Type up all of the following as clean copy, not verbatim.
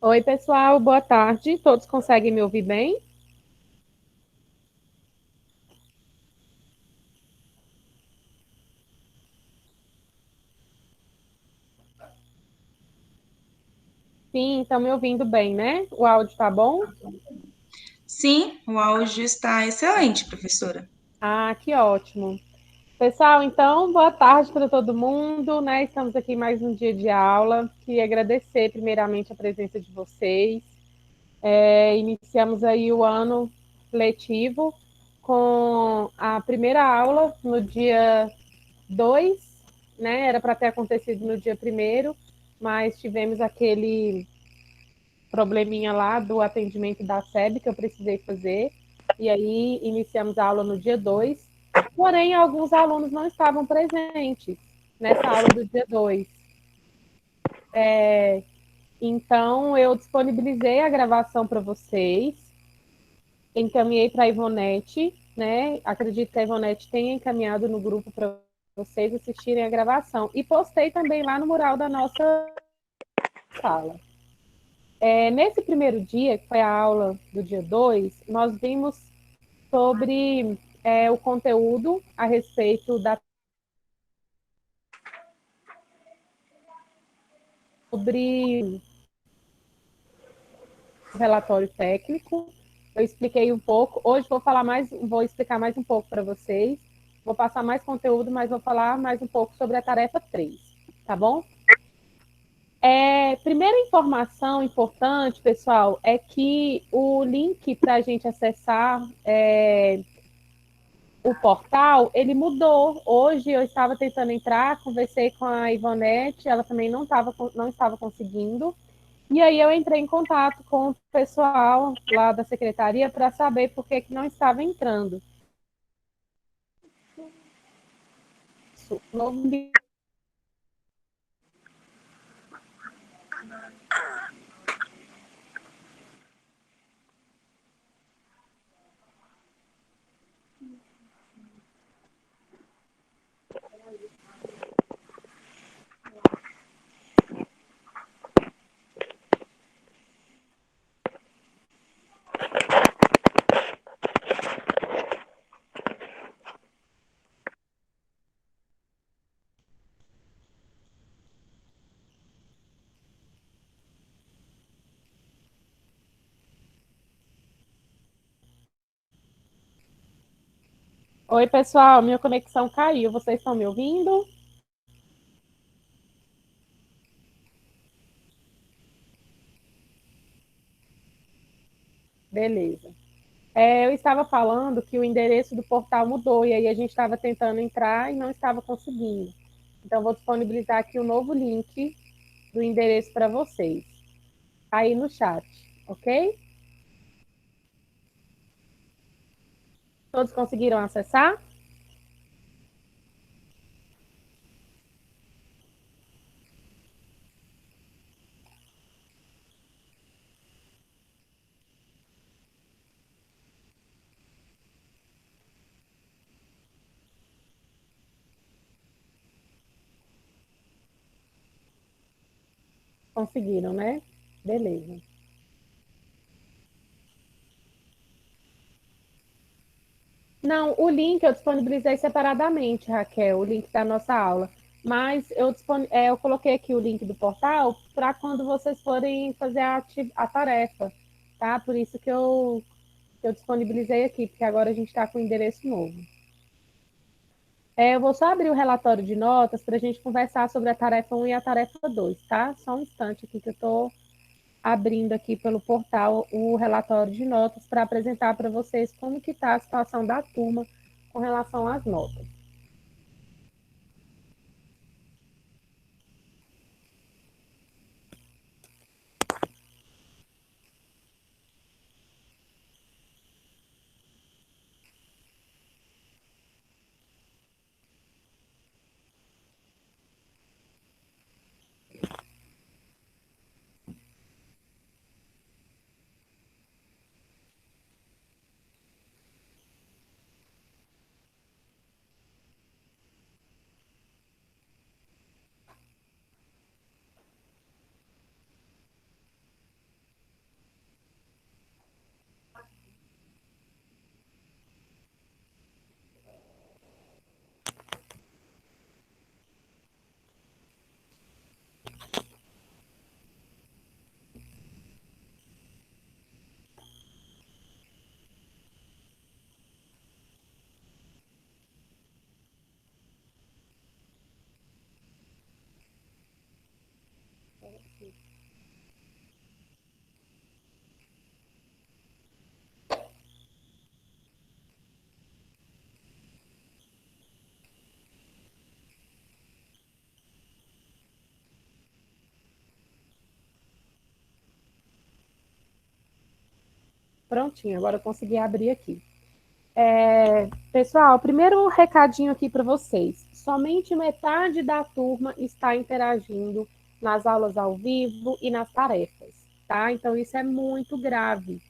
Oi, pessoal, boa tarde. Todos conseguem me ouvir bem? Sim, estão me ouvindo bem, né? O áudio tá bom? Sim, o áudio está excelente, professora. Ah, que ótimo. Pessoal, então, boa tarde para todo mundo, né? Estamos aqui mais um dia de aula. Queria agradecer primeiramente a presença de vocês. Iniciamos aí o ano letivo com a primeira aula no dia 2, né? Era para ter acontecido no dia primeiro, mas tivemos aquele probleminha lá do atendimento da SEB que eu precisei fazer. E aí iniciamos a aula no dia 2. Porém, alguns alunos não estavam presentes nessa aula do dia 2. Então, eu disponibilizei a gravação para vocês, encaminhei para a Ivonete, né? Acredito que a Ivonete tenha encaminhado no grupo para vocês assistirem a gravação. E postei também lá no mural da nossa sala. Nesse primeiro dia, que foi a aula do dia 2, nós vimos sobre o conteúdo a respeito sobre o relatório técnico. Eu expliquei um pouco. Hoje vou explicar mais um pouco para vocês. Vou passar mais conteúdo, mas vou falar mais um pouco sobre a tarefa 3, tá bom? Primeira informação importante, pessoal, é que o link para a gente acessar o portal, ele mudou. Hoje eu estava tentando entrar, conversei com a Ivonete, ela também não estava conseguindo. E aí eu entrei em contato com o pessoal lá da secretaria para saber por que, que não estava entrando. Novo. Oi, pessoal, minha conexão caiu. Vocês estão me ouvindo? Beleza. Eu estava falando que o endereço do portal mudou e aí a gente estava tentando entrar e não estava conseguindo. Então, vou disponibilizar aqui o novo link do endereço para vocês, aí no chat, ok? Todos conseguiram acessar? Conseguiram, né? Beleza. Não, o link eu disponibilizei separadamente, Raquel, o link da nossa aula. Mas eu coloquei aqui o link do portal para quando vocês forem fazer a tarefa, tá? Por isso que eu disponibilizei aqui, porque agora a gente está com o endereço novo. Eu vou só abrir o relatório de notas para a gente conversar sobre a tarefa um e a tarefa 2, tá? Só um instante aqui que eu estou abrindo aqui pelo portal o relatório de notas para apresentar para vocês como que está a situação da turma com relação às notas. Prontinho, agora eu consegui abrir aqui. Pessoal, primeiro recadinho aqui para vocês. Somente metade da turma está interagindo nas aulas ao vivo e nas tarefas, tá? Então, isso é muito grave.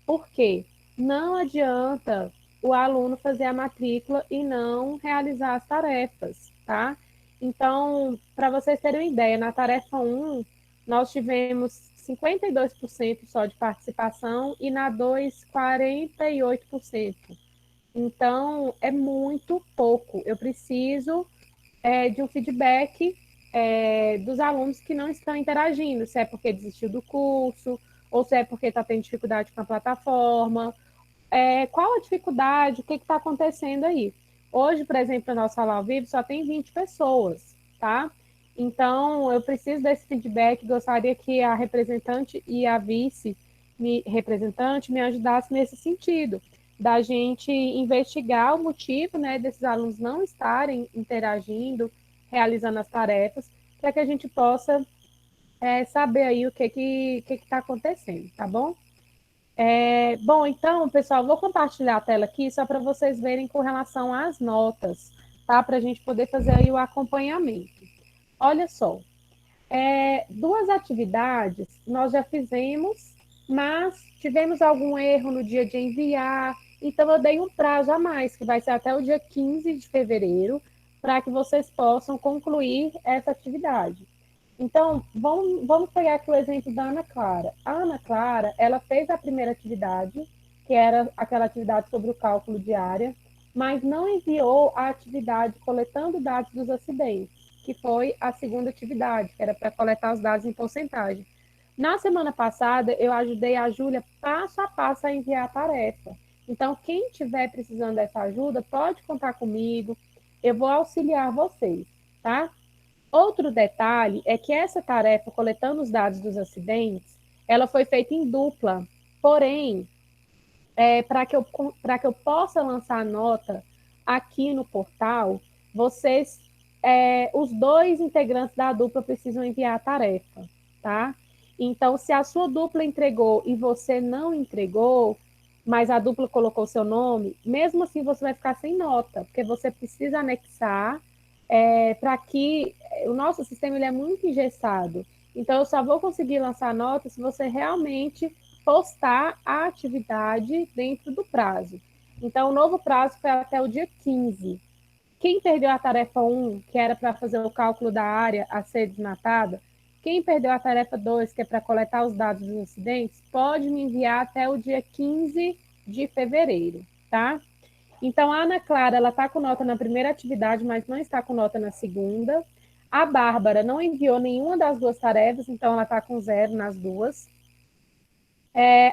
Por quê? Não adianta o aluno fazer a matrícula e não realizar as tarefas, tá? Então, para vocês terem uma ideia, na tarefa 1, nós tivemos 52% só de participação e na 2, 48%. Então, é muito pouco. Eu preciso de um feedback dos alunos que não estão interagindo, se é porque desistiu do curso, ou se é porque está tendo dificuldade com a plataforma. Qual a dificuldade? O que está acontecendo aí? Hoje, por exemplo, na nossa aula ao vivo, só tem 20 pessoas, tá? Então, eu preciso desse feedback, gostaria que a representante e a vice-representante me ajudassem nesse sentido, da gente investigar o motivo, né, desses alunos não estarem interagindo, realizando as tarefas, para que a gente possa saber aí o que está acontecendo, tá bom? Bom, então, pessoal, vou compartilhar a tela aqui só para vocês verem com relação às notas, tá? Para a gente poder fazer aí o acompanhamento. Olha só, duas atividades nós já fizemos, mas tivemos algum erro no dia de enviar, então eu dei um prazo a mais, que vai ser até o dia 15 de fevereiro, para que vocês possam concluir essa atividade. Então, vamos pegar aqui o exemplo da Ana Clara. A Ana Clara, ela fez a primeira atividade, que era aquela atividade sobre o cálculo de área, mas não enviou a atividade coletando dados dos acidentes, que foi a segunda atividade, que era para coletar os dados em porcentagem. Na semana passada, eu ajudei a Júlia passo a passo a enviar a tarefa. Então, quem estiver precisando dessa ajuda, pode contar comigo, eu vou auxiliar vocês, tá? Outro detalhe é que essa tarefa, coletando os dados dos acidentes, ela foi feita em dupla. Porém, para que eu possa lançar a nota aqui no portal, vocês, os dois integrantes da dupla precisam enviar a tarefa, tá? Então, se a sua dupla entregou e você não entregou, mas a dupla colocou seu nome, mesmo assim você vai ficar sem nota, porque você precisa anexar para que o nosso sistema ele é muito engessado. Então, eu só vou conseguir lançar nota se você realmente postar a atividade dentro do prazo. Então, o novo prazo foi até o dia 15. Quem perdeu a tarefa 1, que era para fazer o cálculo da área a ser desmatada, quem perdeu a tarefa 2, que é para coletar os dados dos acidentes, pode me enviar até o dia 15 de fevereiro, tá? Então, a Ana Clara, ela está com nota na primeira atividade, mas não está com nota na segunda. A Bárbara não enviou nenhuma das duas tarefas, então ela está com 0 nas duas.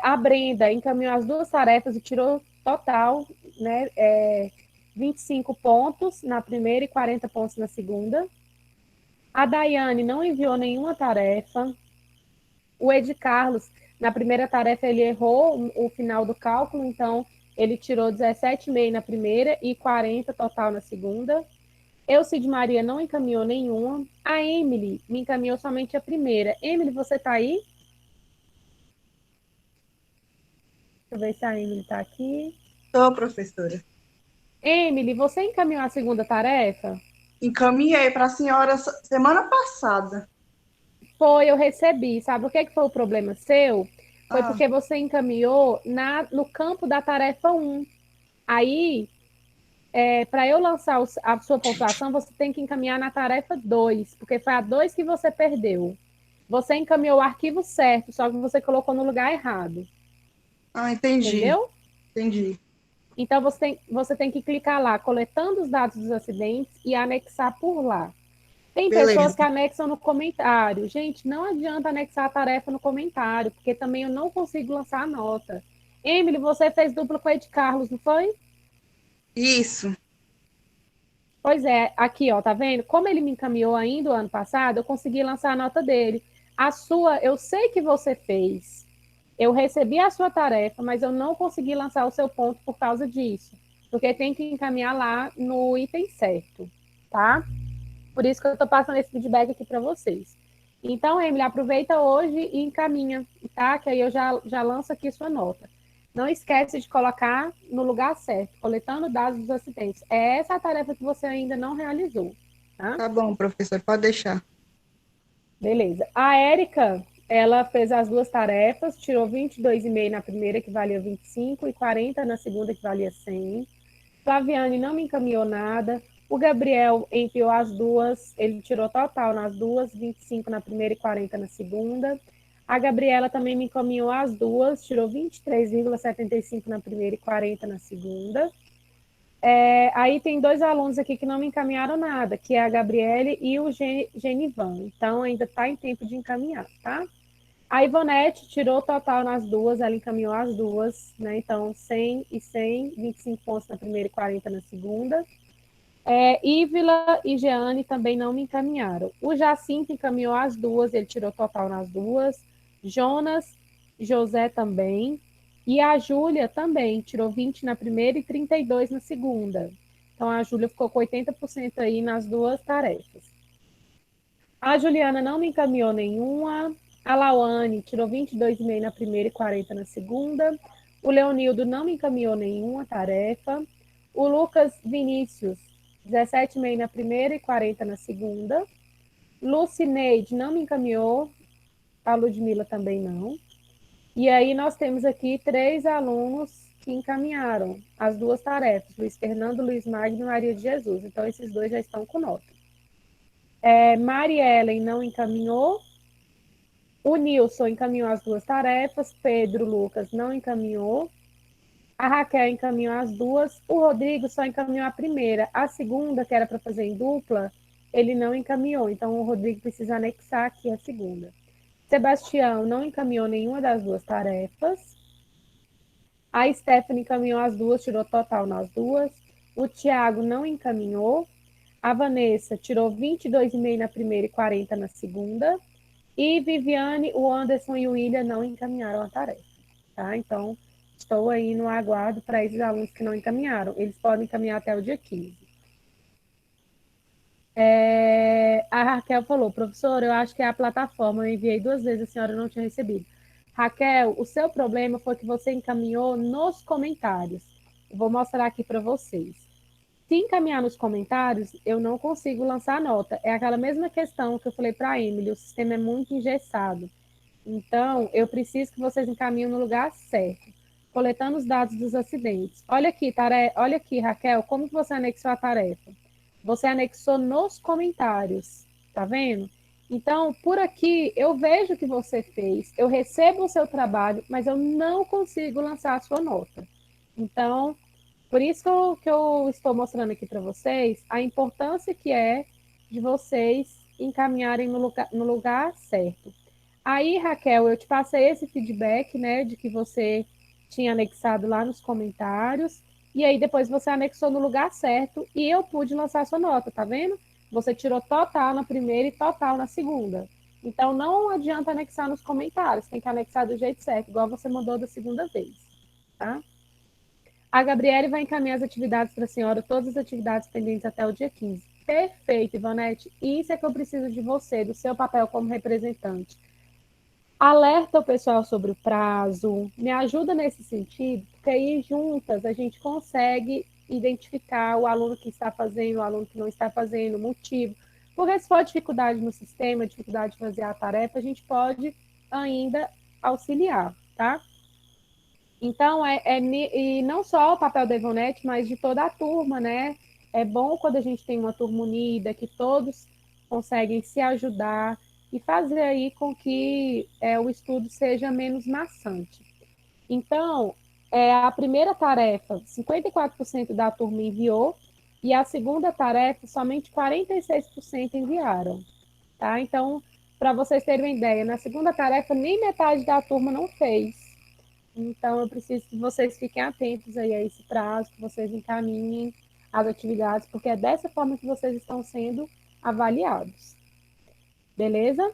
A Brenda encaminhou as duas tarefas e tirou total, né, 25 pontos na primeira e 40 pontos na segunda. A Daiane não enviou nenhuma tarefa. O Ed Carlos, na primeira tarefa, ele errou o final do cálculo, então ele tirou 17,5 na primeira e 40 total na segunda. Cid Maria não encaminhou nenhuma. A Emily me encaminhou somente a primeira. Emily, você está aí? Deixa eu ver se a Emily está aqui. Estou, professora. Emily, você encaminhou a segunda tarefa? Encaminhei para a senhora semana passada. Foi, eu recebi. Sabe o que foi o problema seu? Foi porque você encaminhou no campo da tarefa 1. Aí, para eu lançar a sua pontuação, você tem que encaminhar na tarefa 2, porque foi a 2 que você perdeu. Você encaminhou o arquivo certo, só que você colocou no lugar errado. Entendi. Entendeu? Entendi. Então, você tem que clicar lá, coletando os dados dos acidentes e anexar por lá. Tem pessoas que anexam no comentário. Gente, não adianta anexar a tarefa no comentário, porque também eu não consigo lançar a nota. Emily, você fez dupla com o Ed Carlos, não foi? Isso. Pois é, aqui, ó, tá vendo? Como ele me encaminhou ainda o ano passado, eu consegui lançar a nota dele. A sua, eu sei que você fez. Eu recebi a sua tarefa, mas eu não consegui lançar o seu ponto por causa disso. Porque tem que encaminhar lá no item certo, tá? Por isso que eu estou passando esse feedback aqui para vocês. Então, Emily, aproveita hoje e encaminha, tá? Que aí eu já lanço aqui sua nota. Não esquece de colocar no lugar certo, coletando dados dos acidentes. É essa a tarefa que você ainda não realizou, tá? Tá bom, professor, pode deixar. Beleza. A Érica, ela fez as duas tarefas, tirou 22,5 na primeira, que valia 25, e 40 na segunda, que valia 100. Flaviane não me encaminhou nada. O Gabriel enviou as duas, ele tirou total nas duas, 25 na primeira e 40 na segunda. A Gabriela também me encaminhou as duas, tirou 23,75 na primeira e 40 na segunda. Aí tem dois alunos aqui que não me encaminharam nada, que é a Gabriele e o Genivan. Então, ainda está em tempo de encaminhar, tá? A Ivonete tirou o total nas duas, ela encaminhou as duas, né? Então, 100 e 100, 25 pontos na primeira e 40 na segunda. Ívila e Jeane também não me encaminharam. O Jacinto encaminhou as duas, ele tirou total nas duas. Jonas, José também. E a Júlia também tirou 20 na primeira e 32 na segunda. Então a Júlia ficou com 80% aí nas duas tarefas. A Juliana não me encaminhou nenhuma. A Lauane tirou 22,5 na primeira e 40 na segunda. O Leonildo não me encaminhou nenhuma tarefa. O Lucas Vinícius, 17,5 na primeira e 40 na segunda. Lucineide não me encaminhou. A Ludmilla também não. E aí nós temos aqui 3 alunos que encaminharam as duas tarefas. Luiz Fernando, Luiz Magno e Maria de Jesus. Então, esses dois já estão com nota. Mari Ellen não encaminhou. O Nilson encaminhou as duas tarefas. Pedro Lucas não encaminhou. A Raquel encaminhou as duas. O Rodrigo só encaminhou a primeira. A segunda, que era para fazer em dupla, ele não encaminhou. Então, o Rodrigo precisa anexar aqui a segunda. Sebastião não encaminhou nenhuma das duas tarefas. A Stephanie encaminhou as duas, tirou total nas duas. O Tiago não encaminhou. A Vanessa tirou 22,5 na primeira e 40 na segunda. E Viviane, o Anderson e o William não encaminharam a tarefa. Tá? Então, estou aí no aguardo para esses alunos que não encaminharam. Eles podem encaminhar até o dia 15. A Raquel falou, professor, eu acho que é a plataforma. Eu enviei 2 vezes, a senhora não tinha recebido. Raquel, o seu problema foi que você encaminhou nos comentários. Eu vou mostrar aqui para vocês. Se encaminhar nos comentários, eu não consigo lançar a nota. É aquela mesma questão que eu falei para a Emily, o sistema é muito engessado. Então, eu preciso que vocês encaminhem no lugar certo, coletando os dados dos acidentes. Olha aqui, Raquel, como que você anexou a tarefa? Você anexou nos comentários, tá vendo? Então, por aqui, eu vejo o que você fez, eu recebo o seu trabalho, mas eu não consigo lançar a sua nota. Então, por isso que eu estou mostrando aqui para vocês a importância que é de vocês encaminharem no lugar certo. Aí, Raquel, eu te passei esse feedback, né, de que você tinha anexado lá nos comentários, e aí depois você anexou no lugar certo e eu pude lançar sua nota, tá vendo? Você tirou total na primeira e total na segunda. Então, não adianta anexar nos comentários, tem que anexar do jeito certo, igual você mandou da segunda vez, tá? A Gabriele vai encaminhar as atividades para a senhora, todas as atividades pendentes até o dia 15. Perfeito, Ivonete. Isso é que eu preciso de você, do seu papel como representante. Alerta o pessoal sobre o prazo, me ajuda nesse sentido, porque aí juntas a gente consegue identificar o aluno que está fazendo, o aluno que não está fazendo, o motivo. Porque se for dificuldade no sistema, dificuldade de fazer a tarefa, a gente pode ainda auxiliar, tá? Então, e não só o papel da Ivonete, mas de toda a turma, né? É bom quando a gente tem uma turma unida, que todos conseguem se ajudar e fazer aí com que o estudo seja menos maçante. Então, a primeira tarefa, 54% da turma enviou, e a segunda tarefa, somente 46% enviaram. Tá? Então, para vocês terem uma ideia, na segunda tarefa, nem metade da turma não fez. Então, eu preciso que vocês fiquem atentos aí a esse prazo, que vocês encaminhem as atividades, porque é dessa forma que vocês estão sendo avaliados. Beleza?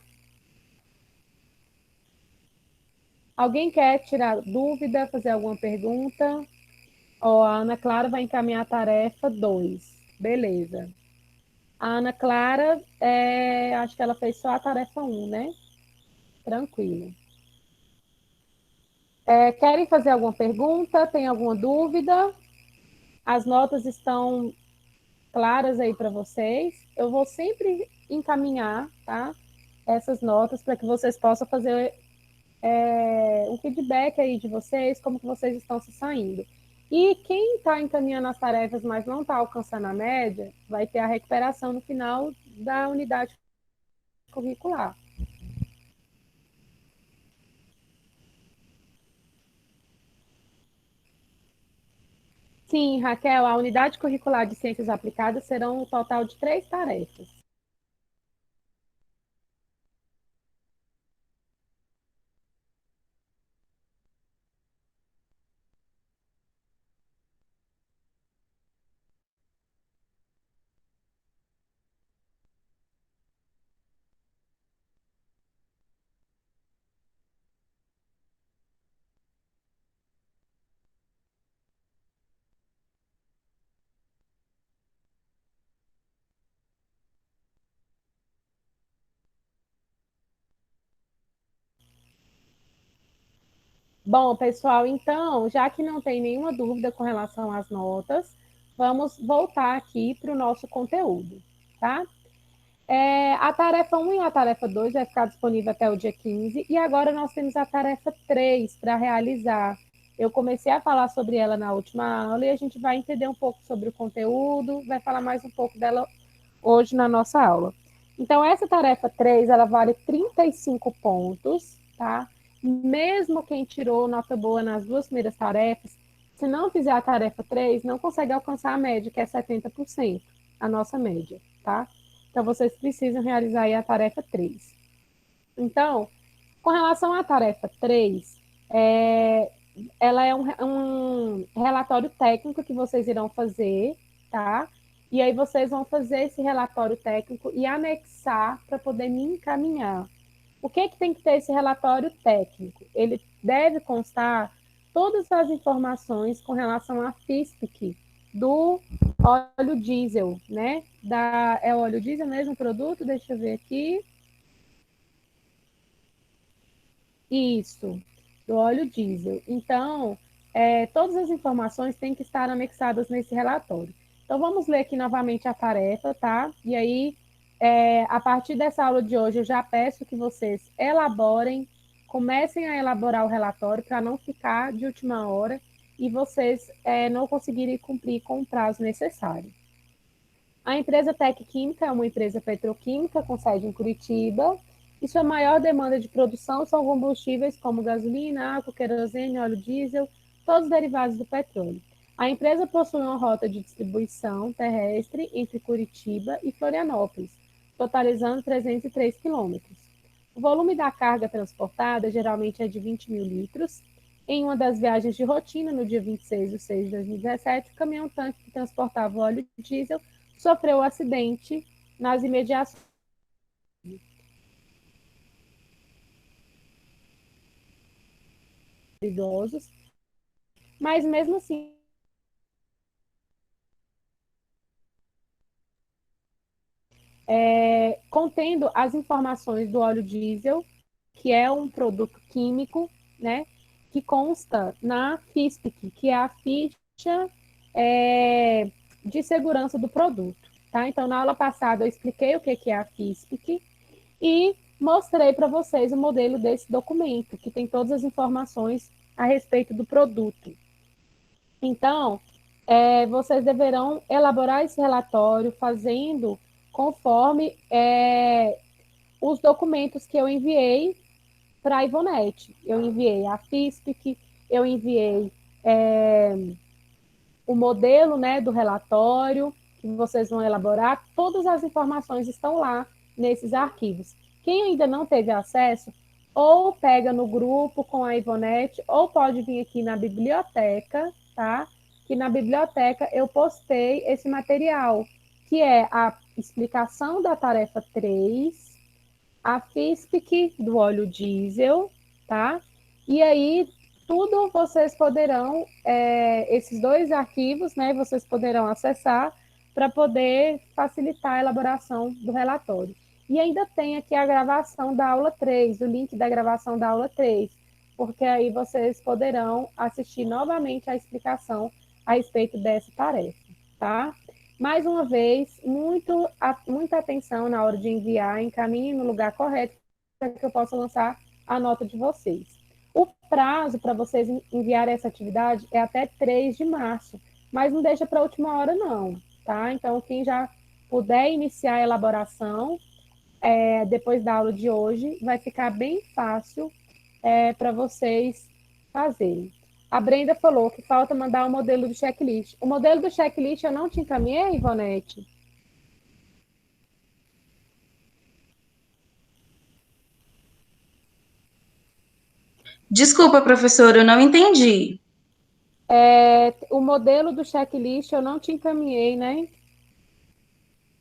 Alguém quer tirar dúvida, fazer alguma pergunta? Ó, a Ana Clara vai encaminhar a tarefa 2. Beleza. A Ana Clara, acho que ela fez só a tarefa 1, né? Tranquilo. Querem fazer alguma pergunta? Tem alguma dúvida? As notas estão claras aí para vocês. Eu vou sempre encaminhar, tá? Essas notas para que vocês possam fazer um feedback aí de vocês, como que vocês estão se saindo. E quem está encaminhando as tarefas, mas não está alcançando a média, vai ter a recuperação no final da unidade curricular. Sim, Raquel, a unidade curricular de ciências aplicadas serão um total de 3 tarefas. Bom, pessoal, então, já que não tem nenhuma dúvida com relação às notas, vamos voltar aqui para o nosso conteúdo, tá? A tarefa 1 e a tarefa 2 vai ficar disponível até o dia 15, e agora nós temos a tarefa 3 para realizar. Eu comecei a falar sobre ela na última aula e a gente vai entender um pouco sobre o conteúdo, vai falar mais um pouco dela hoje na nossa aula. Então, essa tarefa 3, ela vale 35 pontos, tá? Mesmo quem tirou nota boa nas 2 primeiras tarefas, se não fizer a tarefa 3, não consegue alcançar a média, que é 70%, a nossa média, tá? Então, vocês precisam realizar aí a tarefa 3. Então, com relação à tarefa 3, ela é um relatório técnico que vocês irão fazer, tá? E aí vocês vão fazer esse relatório técnico e anexar para poder me encaminhar. O que tem que ter esse relatório técnico? Ele deve constar todas as informações com relação à FISPIC do óleo diesel, né? É o óleo diesel mesmo o produto? Deixa eu ver aqui. Isso, do óleo diesel. Então, todas as informações têm que estar anexadas nesse relatório. Então, vamos ler aqui novamente a tarefa, tá? E aí, a partir dessa aula de hoje, eu já peço que vocês elaborem, comecem a elaborar o relatório para não ficar de última hora e vocês não conseguirem cumprir com o prazo necessário. A empresa Tec Química é uma empresa petroquímica com sede em Curitiba, e sua maior demanda de produção são combustíveis como gasolina, álcool, querosene, óleo diesel, todos derivados do petróleo. A empresa possui uma rota de distribuição terrestre entre Curitiba e Florianópolis, totalizando 303 quilômetros. O volume da carga transportada geralmente é de 20 mil litros. Em uma das viagens de rotina, no dia 26 de 6 de 2017, o caminhão-tanque que transportava o óleo diesel sofreu um acidente nas imediações idosos, mas mesmo assim, contendo as informações do óleo diesel, que é um produto químico, né, que consta na FISPIC, que é a ficha de segurança do produto. Tá? Então, na aula passada, eu expliquei o que é a FISPIC e mostrei para vocês o modelo desse documento, que tem todas as informações a respeito do produto. Então, vocês deverão elaborar esse relatório fazendo conforme os documentos que eu enviei para a Ivonete. Eu enviei a FISPIC, eu enviei o modelo, né, do relatório que vocês vão elaborar. Todas as informações estão lá nesses arquivos. Quem ainda não teve acesso, ou pega no grupo com a Ivonete, ou pode vir aqui na biblioteca, tá? Que na biblioteca eu postei esse material, que é a explicação da tarefa 3, a FISPIC do óleo diesel, tá? E aí, tudo vocês poderão, esses 2 arquivos, né, vocês poderão acessar para poder facilitar a elaboração do relatório. E ainda tem aqui a gravação da aula 3, o link da gravação da aula 3, porque aí vocês poderão assistir novamente a explicação a respeito dessa tarefa, tá? Mais uma vez, muita atenção na hora de enviar, encaminhe no lugar correto para que eu possa lançar a nota de vocês. O prazo para vocês enviarem essa atividade é até 3 de março, mas não deixa para a última hora não, tá? Então, quem já puder iniciar a elaboração depois da aula de hoje, vai ficar bem fácil para vocês fazerem. A Brenda falou que falta mandar o modelo do checklist. O modelo do checklist eu não te encaminhei, Ivonete? Desculpa, professora, eu não entendi. O modelo do checklist eu não te encaminhei, né?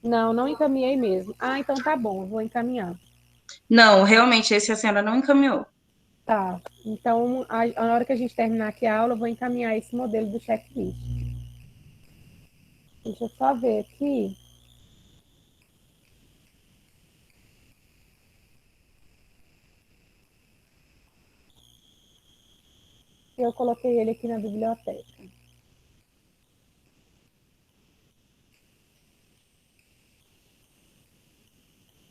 Não, não encaminhei mesmo. Ah, então tá bom, vou encaminhar. Não, realmente, esse a senhora não encaminhou. Tá. Então, na hora que a gente terminar aqui a aula, eu vou encaminhar esse modelo do checklist. Deixa eu só ver aqui. Eu coloquei ele aqui na biblioteca.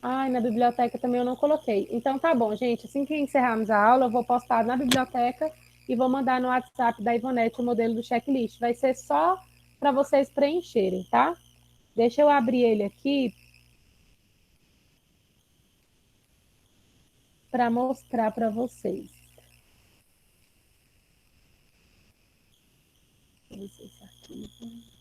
Ai, na biblioteca também eu não coloquei. Então tá bom, gente. Assim que encerrarmos a aula, eu vou postar na biblioteca e vou mandar no WhatsApp da Ivonete o modelo do checklist. Vai ser só para vocês preencherem, tá? Deixa eu abrir ele aqui para mostrar para vocês. Deixa eu ver esse arquivo.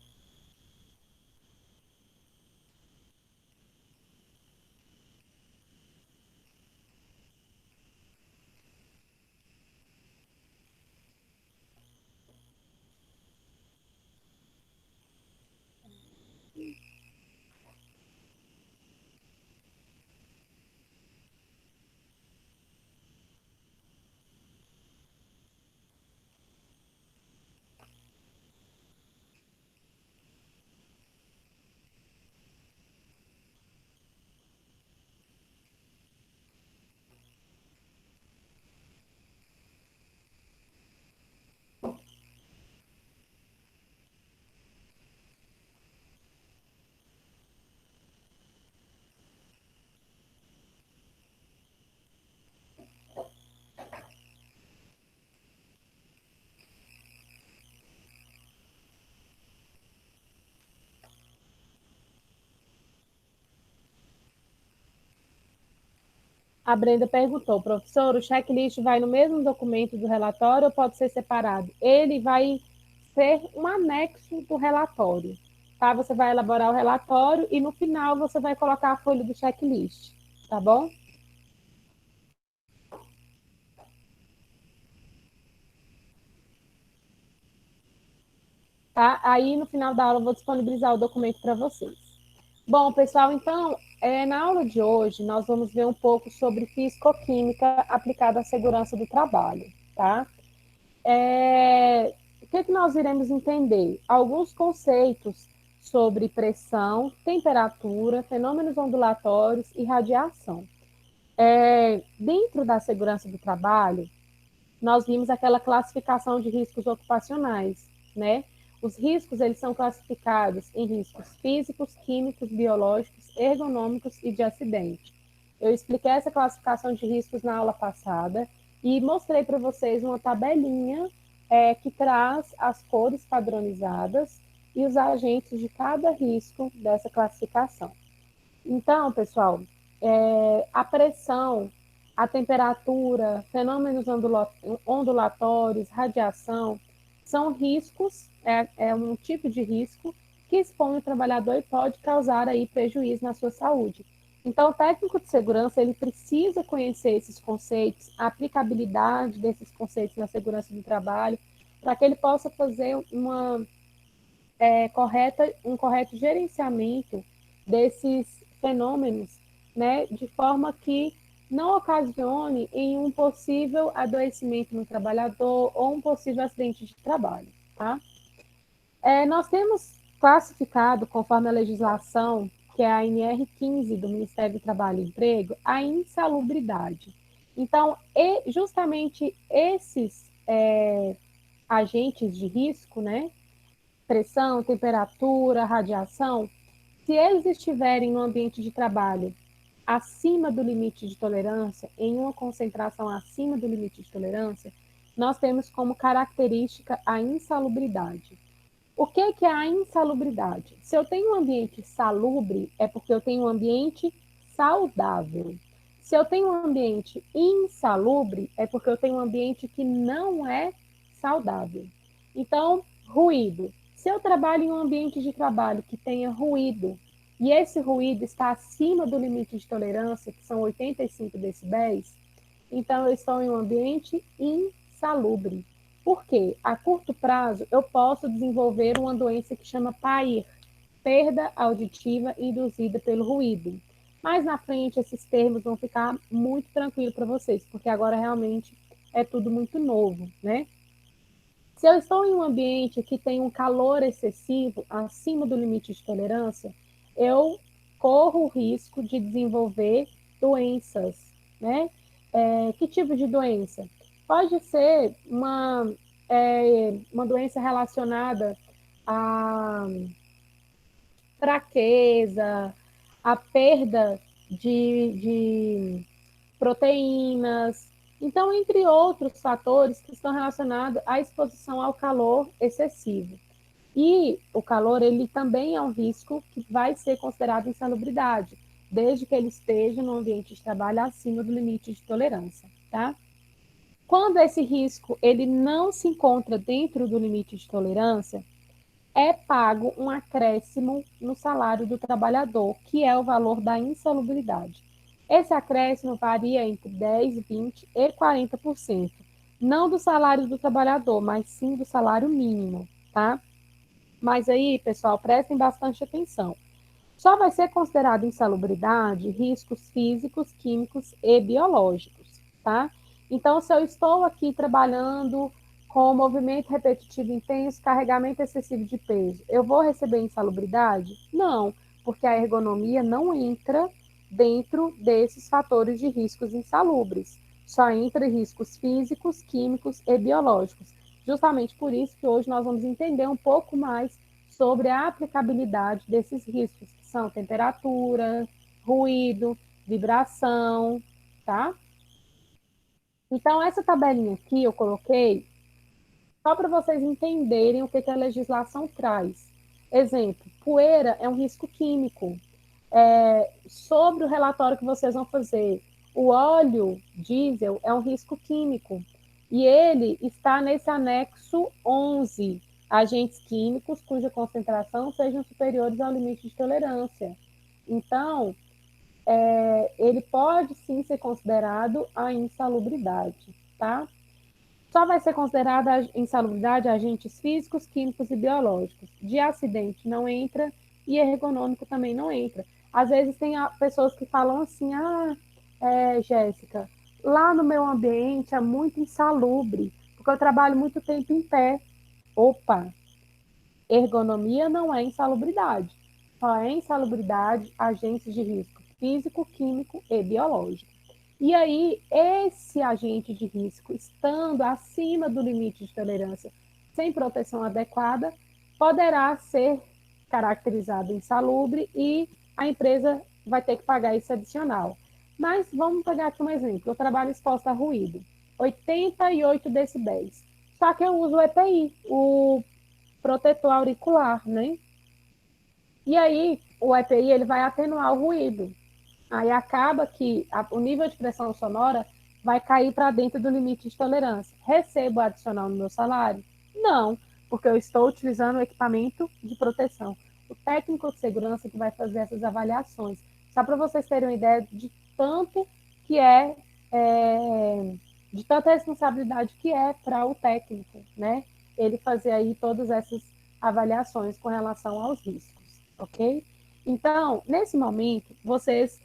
A Brenda perguntou, professor, o checklist vai no mesmo documento do relatório ou pode ser separado? Ele vai ser um anexo do relatório, tá? Você vai elaborar o relatório e no final você vai colocar a folha do checklist, tá bom? Tá? Aí no final da aula eu vou disponibilizar o documento para vocês. Bom, pessoal, então, na aula de hoje, nós vamos ver um pouco sobre fisicoquímica aplicada à segurança do trabalho, tá? O que nós iremos entender? Alguns conceitos sobre pressão, temperatura, fenômenos ondulatórios e radiação. Dentro da segurança do trabalho, nós vimos aquela classificação de riscos ocupacionais, né? Os riscos, eles são classificados em riscos físicos, químicos, biológicos, ergonômicos e de acidente. Eu expliquei essa classificação de riscos na aula passada e mostrei para vocês uma tabelinha que traz as cores padronizadas e os agentes de cada risco dessa classificação. Então, pessoal, a pressão, a temperatura, fenômenos ondulatórios, radiação, são riscos, é um tipo de risco que expõe o trabalhador e pode causar aí prejuízo na sua saúde. Então, o técnico de segurança, ele precisa conhecer esses conceitos, a aplicabilidade desses conceitos na segurança do trabalho, para que ele possa fazer um correto gerenciamento desses fenômenos, né, de forma que não ocasione em um possível adoecimento no trabalhador ou um possível acidente de trabalho, tá? Nós temos classificado, conforme a legislação, que é a NR15 do Ministério do Trabalho e Emprego, a insalubridade. Então, justamente esses agentes de risco, né? Pressão, temperatura, radiação, se eles estiverem no ambiente de trabalho acima do limite de tolerância, em uma concentração acima do limite de tolerância, nós temos como característica a insalubridade. O que é a insalubridade? Se eu tenho um ambiente salubre, é porque eu tenho um ambiente saudável. Se eu tenho um ambiente insalubre, é porque eu tenho um ambiente que não é saudável. Então, ruído. Se eu trabalho em um ambiente de trabalho que tenha ruído, e esse ruído está acima do limite de tolerância, que são 85 decibéis, então eu estou em um ambiente insalubre. Por quê? A curto prazo, eu posso desenvolver uma doença que chama PAIR, perda auditiva induzida pelo ruído. Mais na frente, esses termos vão ficar muito tranquilos para vocês, porque agora realmente é tudo muito novo, né? Se eu estou em um ambiente que tem um calor excessivo, acima do limite de tolerância, eu corro o risco de desenvolver doenças, né? Que tipo de doença? Pode ser uma doença relacionada à fraqueza, à perda de proteínas. Então, entre outros fatores que estão relacionados à exposição ao calor excessivo. E o calor, ele também é um risco que vai ser considerado insalubridade, desde que ele esteja no ambiente de trabalho acima do limite de tolerância, tá? Quando esse risco ele não se encontra dentro do limite de tolerância, é pago um acréscimo no salário do trabalhador, que é o valor da insalubridade. Esse acréscimo varia entre 10%, 20% e 40%, não do salário do trabalhador, mas sim do salário mínimo, tá? Mas aí, pessoal, prestem bastante atenção. Só vai ser considerado insalubridade riscos físicos, químicos e biológicos, tá? Então, se eu estou aqui trabalhando com movimento repetitivo intenso, carregamento excessivo de peso, eu vou receber insalubridade? Não, porque a ergonomia não entra dentro desses fatores de riscos insalubres. Só entra riscos físicos, químicos e biológicos. Justamente por isso que hoje nós vamos entender um pouco mais sobre a aplicabilidade desses riscos, que são temperatura, ruído, vibração, tá? Então, essa tabelinha aqui eu coloquei só para vocês entenderem o que a legislação traz. Exemplo, poeira é um risco químico. Sobre o relatório que vocês vão fazer, o óleo diesel é um risco químico. E ele está nesse anexo 11, agentes químicos cuja concentração sejam superiores ao limite de tolerância. Então, ele pode sim ser considerado a insalubridade, tá? Só vai ser considerada a insalubridade agentes físicos, químicos e biológicos. De acidente não entra e ergonômico também não entra. Às vezes tem pessoas que falam assim, Jéssica, lá no meu ambiente é muito insalubre, porque eu trabalho muito tempo em pé. Opa, ergonomia não é insalubridade. Só é insalubridade agentes de risco físico, químico e biológico. E aí, esse agente de risco, estando acima do limite de tolerância, sem proteção adequada, poderá ser caracterizado insalubre e a empresa vai ter que pagar isso adicional. Mas vamos pegar aqui um exemplo. Eu trabalho exposto a ruído, 88 decibéis. Só que eu uso o EPI, o protetor auricular, né? E aí, o EPI ele vai atenuar o ruído. Aí acaba que o nível de pressão sonora vai cair para dentro do limite de tolerância. Recebo adicional no meu salário? Não, porque eu estou utilizando o equipamento de proteção. O técnico de segurança que vai fazer essas avaliações. Só para vocês terem uma ideia de tanto que de tanta responsabilidade que é para o técnico, né? Ele fazer aí todas essas avaliações com relação aos riscos, ok? Então, nesse momento, vocês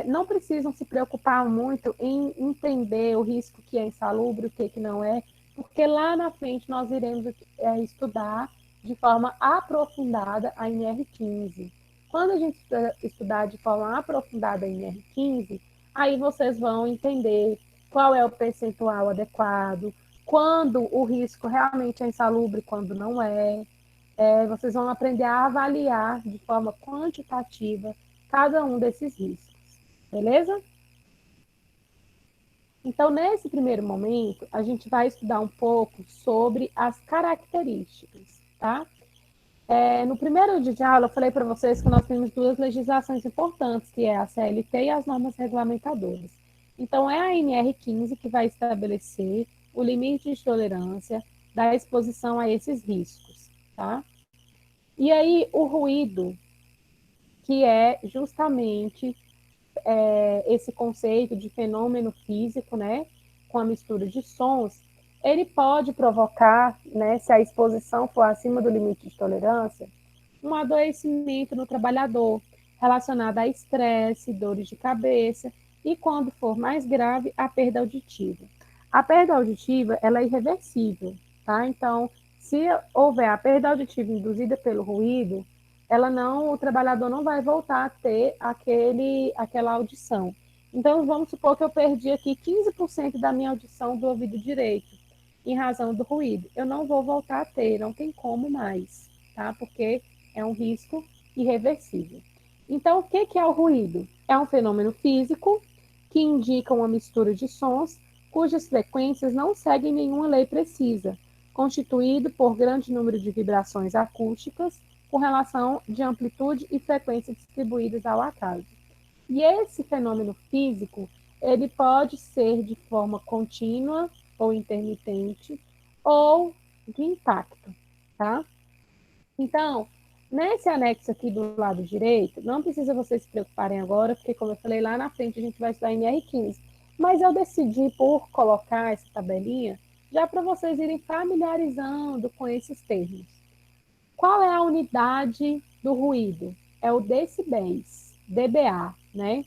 não precisam se preocupar muito em entender o risco que é insalubre, o que não é, porque lá na frente nós iremos estudar de forma aprofundada a NR15. Quando a gente estudar de forma aprofundada a NR15, Aí vocês vão entender qual é o percentual adequado, quando o risco realmente é insalubre, quando não é. Vocês vão aprender a avaliar de forma quantitativa cada um desses riscos, beleza? Então, nesse primeiro momento, a gente vai estudar um pouco sobre as características, tá? No primeiro dia de aula, eu falei para vocês que nós temos duas legislações importantes, que é a CLT e as normas regulamentadoras. Então, é a NR15 que vai estabelecer o limite de tolerância da exposição a esses riscos, tá? E aí, o ruído, que é justamente esse conceito de fenômeno físico, né, com a mistura de sons, ele pode provocar, né, se a exposição for acima do limite de tolerância, um adoecimento no trabalhador, relacionado a estresse, dores de cabeça e, quando for mais grave, a perda auditiva. A perda auditiva, ela é irreversível, tá? Então, se houver a perda auditiva induzida pelo ruído, o trabalhador não vai voltar a ter aquela audição. Então, vamos supor que eu perdi aqui 15% da minha audição do ouvido direito, em razão do ruído. Eu não vou voltar a ter, não tem como mais, tá? Porque é um risco irreversível. Então, o que é o ruído? É um fenômeno físico que indica uma mistura de sons cujas frequências não seguem nenhuma lei precisa, constituído por grande número de vibrações acústicas com relação de amplitude e frequência distribuídas ao acaso. E esse fenômeno físico, ele pode ser de forma contínua ou intermitente ou de impacto, tá? Então, nesse anexo aqui do lado direito, não precisa vocês se preocuparem agora, porque como eu falei lá na frente, a gente vai estudar NR15. Mas eu decidi por colocar essa tabelinha já para vocês irem familiarizando com esses termos. Qual é a unidade do ruído? É o decibéis, dBA, né?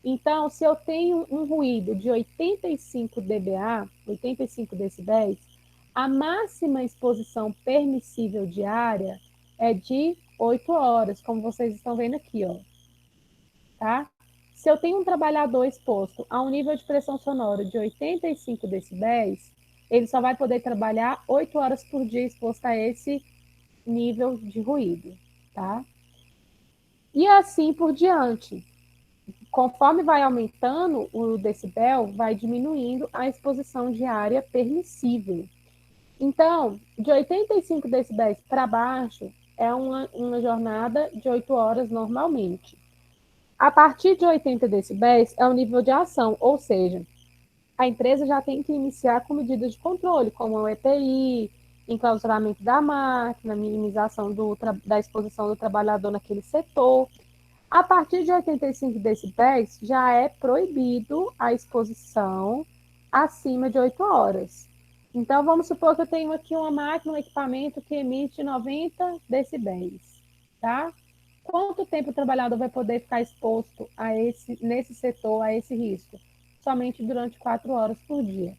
Então, se eu tenho um ruído de 85 dBA, 85 decibéis, a máxima exposição permissível diária é de 8 horas, como vocês estão vendo aqui, ó. Tá? Se eu tenho um trabalhador exposto a um nível de pressão sonora de 85 decibéis, ele só vai poder trabalhar 8 horas por dia exposto a esse nível de ruído, tá? E assim por diante. Conforme vai aumentando o decibel, vai diminuindo a exposição diária permissível. Então, de 85 decibéis para baixo, é uma jornada de 8 horas normalmente. A partir de 80 decibéis é o nível de ação, ou seja, a empresa já tem que iniciar com medidas de controle, como o EPI, enclausuramento da máquina, minimização da exposição do trabalhador naquele setor. A partir de 85 decibéis, já é proibido a exposição acima de 8 horas. Então, vamos supor que eu tenho aqui uma máquina, um equipamento que emite 90 decibéis, tá? Quanto tempo o trabalhador vai poder ficar exposto nesse setor, a esse risco? Somente durante 4 horas por dia.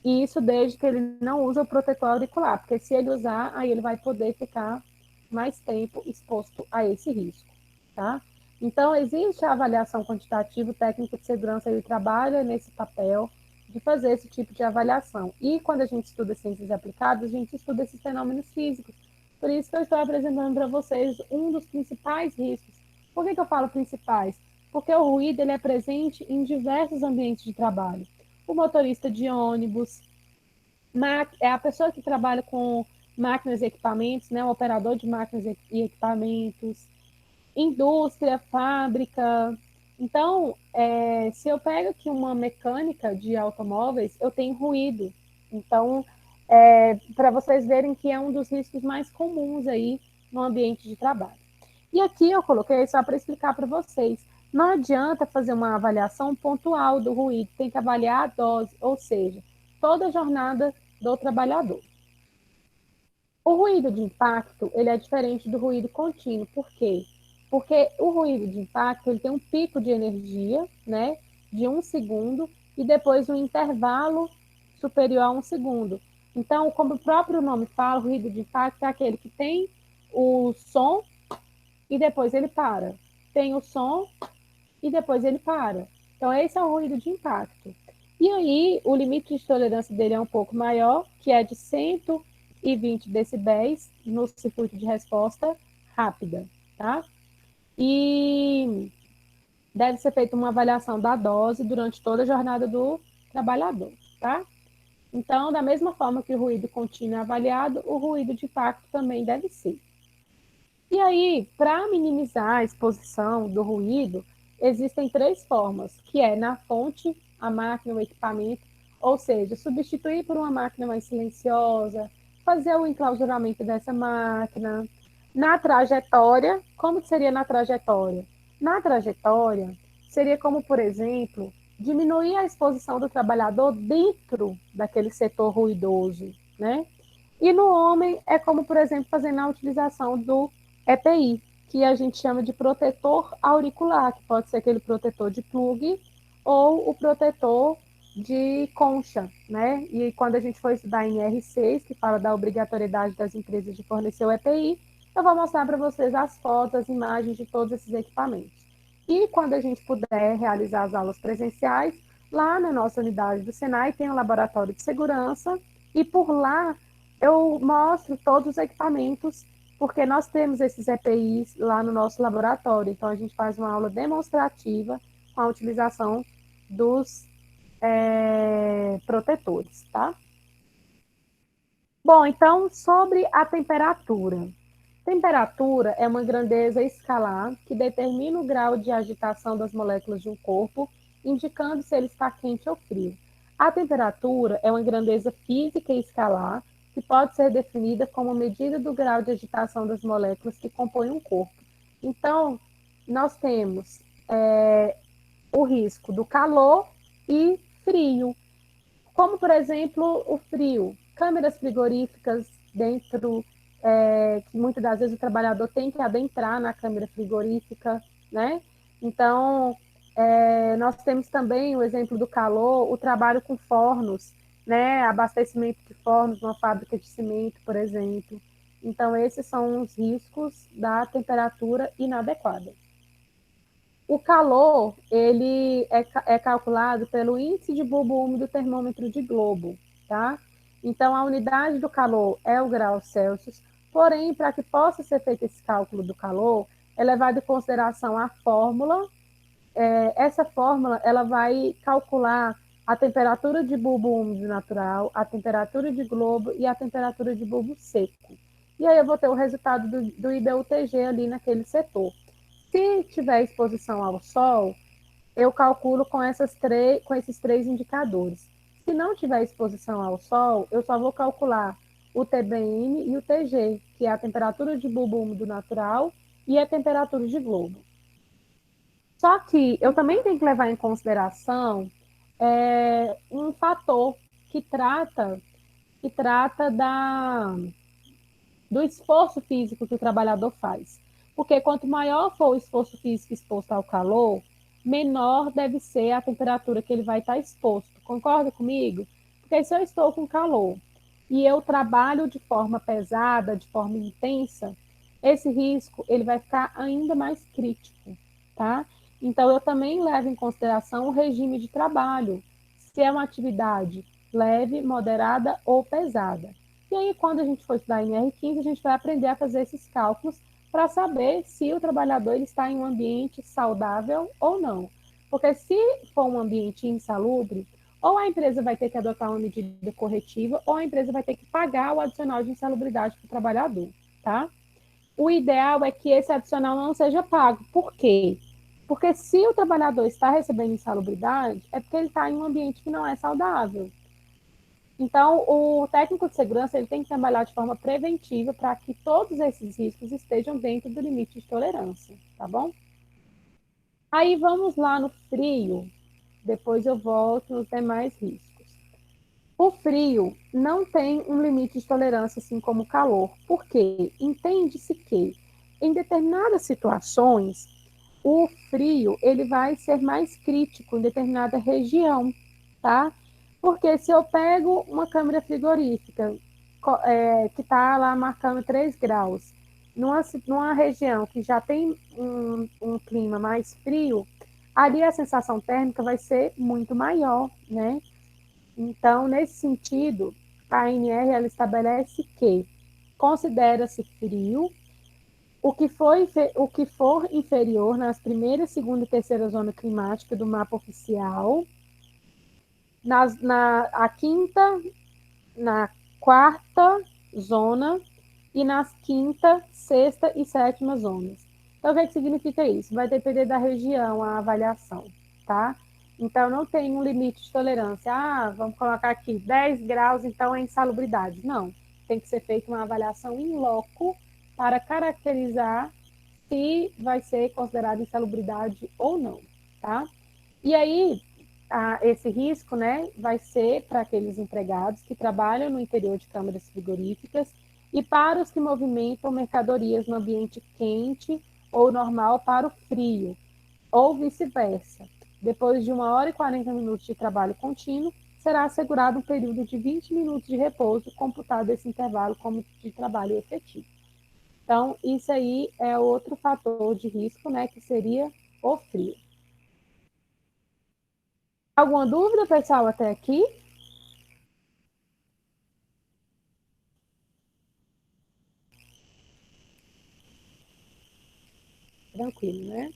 E isso desde que ele não usa o protetor auricular, porque se ele usar, aí ele vai poder ficar mais tempo exposto a esse risco, tá? Então, existe a avaliação quantitativa, o técnico de segurança, ele trabalha nesse papel de fazer esse tipo de avaliação. E quando a gente estuda ciências aplicadas, a gente estuda esses fenômenos físicos. Por isso que eu estou apresentando para vocês um dos principais riscos. Por que eu falo principais? Porque o ruído ele é presente em diversos ambientes de trabalho. O motorista de ônibus, é a pessoa que trabalha com máquinas e equipamentos, né? O operador de máquinas e equipamentos, indústria, fábrica. Então, se eu pego aqui uma mecânica de automóveis, eu tenho ruído. Então, para vocês verem que é um dos riscos mais comuns aí no ambiente de trabalho. E aqui eu coloquei só para explicar para vocês. Não adianta fazer uma avaliação pontual do ruído, tem que avaliar a dose, ou seja, toda a jornada do trabalhador. O ruído de impacto, ele é diferente do ruído contínuo. Por quê? Porque o ruído de impacto, ele tem um pico de energia, né, de 1 segundo, e depois um intervalo superior a 1 segundo. Então, como o próprio nome fala, o ruído de impacto é aquele que tem o som e depois ele para. Tem o som e depois ele para. Então, esse é o ruído de impacto. E aí, o limite de tolerância dele é um pouco maior, que é de 120 decibéis no circuito de resposta rápida, tá? E deve ser feita uma avaliação da dose durante toda a jornada do trabalhador, tá? Então, da mesma forma que o ruído contínuo é avaliado, o ruído de impacto também deve ser. E aí, para minimizar a exposição do ruído, existem três formas, que é na fonte, a máquina, o equipamento, ou seja, substituir por uma máquina mais silenciosa, fazer o enclausuramento dessa máquina. Na trajetória, como seria na trajetória? Na trajetória, seria como, por exemplo, diminuir a exposição do trabalhador dentro daquele setor ruidoso, né? E no homem é como, por exemplo, fazendo a utilização do EPI, que a gente chama de protetor auricular, que pode ser aquele protetor de plug ou o protetor de concha, né? E quando a gente for estudar em R6, que fala da obrigatoriedade das empresas de fornecer o EPI, eu vou mostrar para vocês as fotos, as imagens de todos esses equipamentos. E quando a gente puder realizar as aulas presenciais, lá na nossa unidade do Senai tem um laboratório de segurança e por lá eu mostro todos os equipamentos, porque nós temos esses EPIs lá no nosso laboratório. Então, a gente faz uma aula demonstrativa com a utilização dos protetores, tá? Bom, então, sobre a temperatura. Temperatura é uma grandeza escalar que determina o grau de agitação das moléculas de um corpo, indicando se ele está quente ou frio. A temperatura é uma grandeza física escalar que pode ser definida como medida do grau de agitação das moléculas que compõem um corpo. Então, nós temos o risco do calor e frio, como, por exemplo, o frio. Câmeras frigoríficas dentro, que muitas das vezes o trabalhador tem que adentrar na câmera frigorífica, né? Então, nós temos também o exemplo do calor, o trabalho com fornos, né? Abastecimento de fornos numa fábrica de cimento, por exemplo. Então, esses são os riscos da temperatura inadequada. O calor, ele é calculado pelo índice de bulbo úmido termômetro de globo, tá? Então, a unidade do calor é o grau Celsius, porém, para que possa ser feito esse cálculo do calor, é levado em consideração a fórmula. Essa fórmula, ela vai calcular a temperatura de bulbo úmido natural, a temperatura de globo e a temperatura de bulbo seco. E aí eu vou ter o resultado do IBUTG ali naquele setor. Se tiver exposição ao sol, eu calculo com esses três indicadores. Se não tiver exposição ao sol, eu só vou calcular o TBN e o TG, que é a temperatura de bulbo úmido natural e a temperatura de globo. Só que eu também tenho que levar em consideração um fator que trata do esforço físico que o trabalhador faz. Porque quanto maior for o esforço físico exposto ao calor, menor deve ser a temperatura que ele vai estar exposto. Concorda comigo? Porque se eu estou com calor e eu trabalho de forma pesada, de forma intensa, esse risco ele vai ficar ainda mais crítico, tá? Então, eu também levo em consideração o regime de trabalho, se é uma atividade leve, moderada ou pesada. E aí, quando a gente for estudar em R15, a gente vai aprender a fazer esses cálculos para saber se o trabalhador ele está em um ambiente saudável ou não. Porque se for um ambiente insalubre, ou a empresa vai ter que adotar uma medida corretiva, ou a empresa vai ter que pagar o adicional de insalubridade para o trabalhador, tá? O ideal é que esse adicional não seja pago. Por quê? Porque se o trabalhador está recebendo insalubridade, é porque ele está em um ambiente que não é saudável. Então, o técnico de segurança ele tem que trabalhar de forma preventiva para que todos esses riscos estejam dentro do limite de tolerância, tá bom? Aí vamos lá no frio, depois eu volto nos demais riscos. O frio não tem um limite de tolerância assim como o calor, porque entende-se que em determinadas situações o frio ele vai ser mais crítico em determinada região, tá? Porque se eu pego uma câmera frigorífica que está lá marcando 3 graus, numa região que já tem um clima mais frio, ali a sensação térmica vai ser muito maior, né? Então, nesse sentido, a ANR ela estabelece que considera-se frio o que for inferior nas primeira, segunda e terceira zona climática do mapa oficial, a quinta, na quarta zona e nas quinta, sexta e sétima zonas. Então, o que significa isso? Vai depender da região a avaliação, tá? Então, não tem um limite de tolerância. Ah, vamos colocar aqui 10 graus, então é insalubridade. Não, tem que ser feita uma avaliação in loco para caracterizar se vai ser considerado insalubridade ou não, tá? E aí, esse risco, né, vai ser para aqueles empregados que trabalham no interior de câmaras frigoríficas e para os que movimentam mercadorias no ambiente quente ou normal para o frio, ou vice-versa. Depois de 1 hora e 40 minutos de trabalho contínuo, será assegurado um período de 20 minutos de repouso, computado esse intervalo como de trabalho efetivo. Então, isso aí é outro fator de risco, né, que seria o frio. Alguma dúvida, pessoal, até aqui? Tranquilo, né?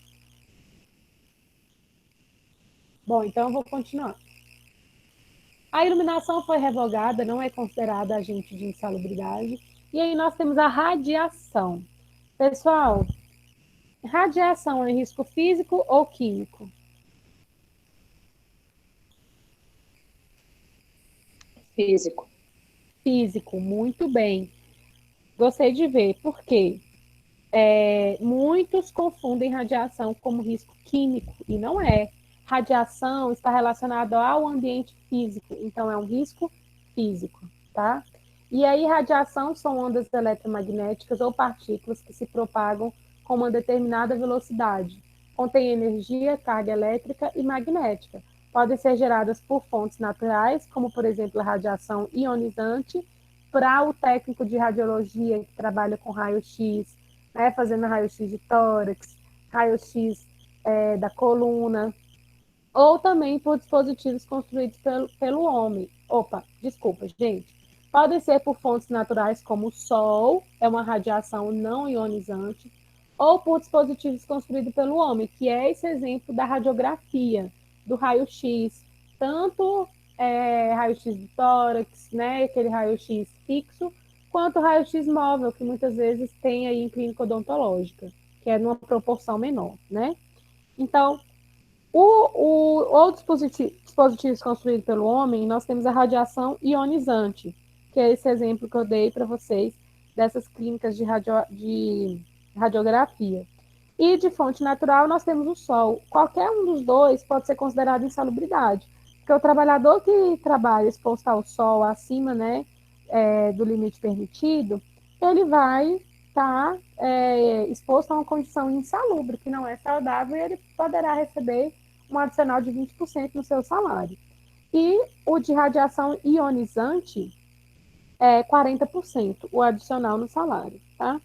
Bom, então eu vou continuar. A iluminação foi revogada, não é considerada agente de insalubridade. E aí nós temos a radiação. Pessoal, radiação é risco físico ou químico? Físico. Físico, muito bem. Gostei de ver, por quê? Muitos confundem radiação como risco químico, e não é. Radiação está relacionada ao ambiente físico, então é um risco físico, tá? E aí, radiação são ondas eletromagnéticas ou partículas que se propagam com uma determinada velocidade. Contém energia, carga elétrica e magnética. Podem ser geradas por fontes naturais, como, por exemplo, a radiação ionizante, para o técnico de radiologia que trabalha com raio-x, né, fazendo raio-x de tórax, raio-x da coluna, ou também por dispositivos construídos pelo homem. Opa, desculpa, gente. Podem ser por fontes naturais como o Sol, é uma radiação não ionizante, ou por dispositivos construídos pelo homem, que é esse exemplo da radiografia, do raio-x, tanto raio-x do tórax, né, aquele raio-x fixo, quanto raio-x móvel, que muitas vezes tem aí em clínica odontológica, que é numa proporção menor, né? Então, outros dispositivos construídos pelo homem, nós temos a radiação ionizante, que é esse exemplo que eu dei para vocês, dessas clínicas de radiografia. E de fonte natural, nós temos o sol. Qualquer um dos dois pode ser considerado insalubridade, porque o trabalhador que trabalha exposto ao sol acima, né, do limite permitido, ele vai estar exposto a uma condição insalubre, que não é saudável, e ele poderá receber um adicional de 20% no seu salário. E o de radiação ionizante é 40%, o adicional no salário, tá?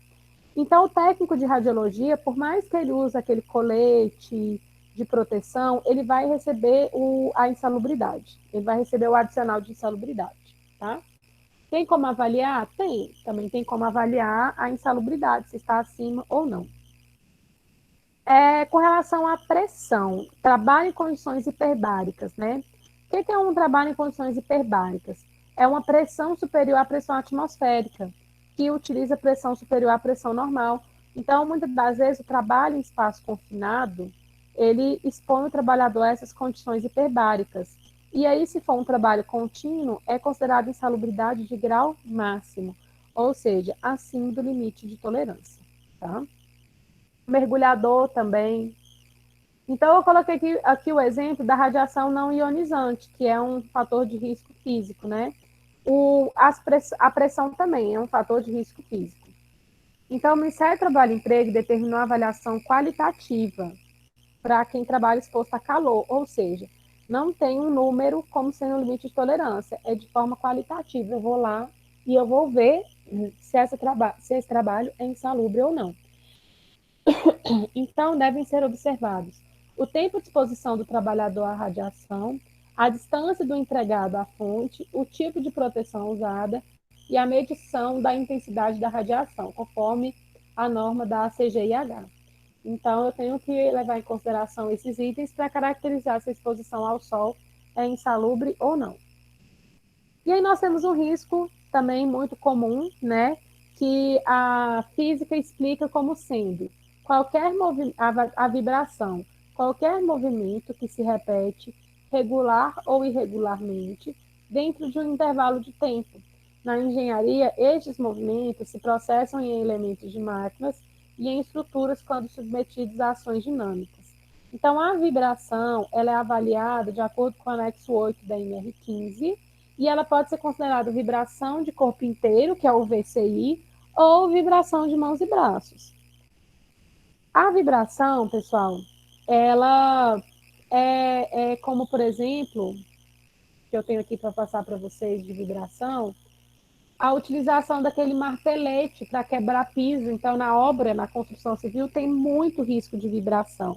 Então, o técnico de radiologia, por mais que ele use aquele colete de proteção, ele vai receber a insalubridade, ele vai receber o adicional de insalubridade, tá? Tem como avaliar? Tem. Também tem como avaliar a insalubridade, se está acima ou não. Com relação à pressão, trabalho em condições hiperbáricas, né? O que é um trabalho em condições hiperbáricas? É uma pressão superior à pressão atmosférica, que utiliza pressão superior à pressão normal. Então, muitas das vezes, o trabalho em espaço confinado, ele expõe o trabalhador a essas condições hiperbáricas. E aí, se for um trabalho contínuo, é considerado insalubridade de grau máximo, ou seja, acima do limite de tolerância, tá? Mergulhador também. Então, eu coloquei aqui o exemplo da radiação não ionizante, que é um fator de risco físico, né? A pressão também é um fator de risco físico. Então, o Ministério do Trabalho e Emprego determinou a avaliação qualitativa para quem trabalha exposto a calor, ou seja, não tem um número como sendo um limite de tolerância, é de forma qualitativa. Eu vou lá e eu vou ver se esse trabalho é insalubre ou não. Então, devem ser observados o tempo de exposição do trabalhador à radiação, a distância do entregado à fonte, o tipo de proteção usada e a medição da intensidade da radiação, conforme a norma da CGIH. Então, eu tenho que levar em consideração esses itens para caracterizar se a exposição ao sol é insalubre ou não. E aí nós temos um risco também muito comum, né, que a física explica como sendo a vibração, qualquer movimento que se repete regular ou irregularmente dentro de um intervalo de tempo. Na engenharia, estes movimentos se processam em elementos de máquinas e em estruturas quando submetidos a ações dinâmicas. Então, a vibração ela é avaliada de acordo com o anexo 8 da NR15, e ela pode ser considerada vibração de corpo inteiro, que é o VCI, ou vibração de mãos e braços. A vibração, pessoal, ela é como, por exemplo, que eu tenho aqui para passar para vocês de vibração, a utilização daquele martelete para quebrar piso. Então, na obra, na construção civil, tem muito risco de vibração.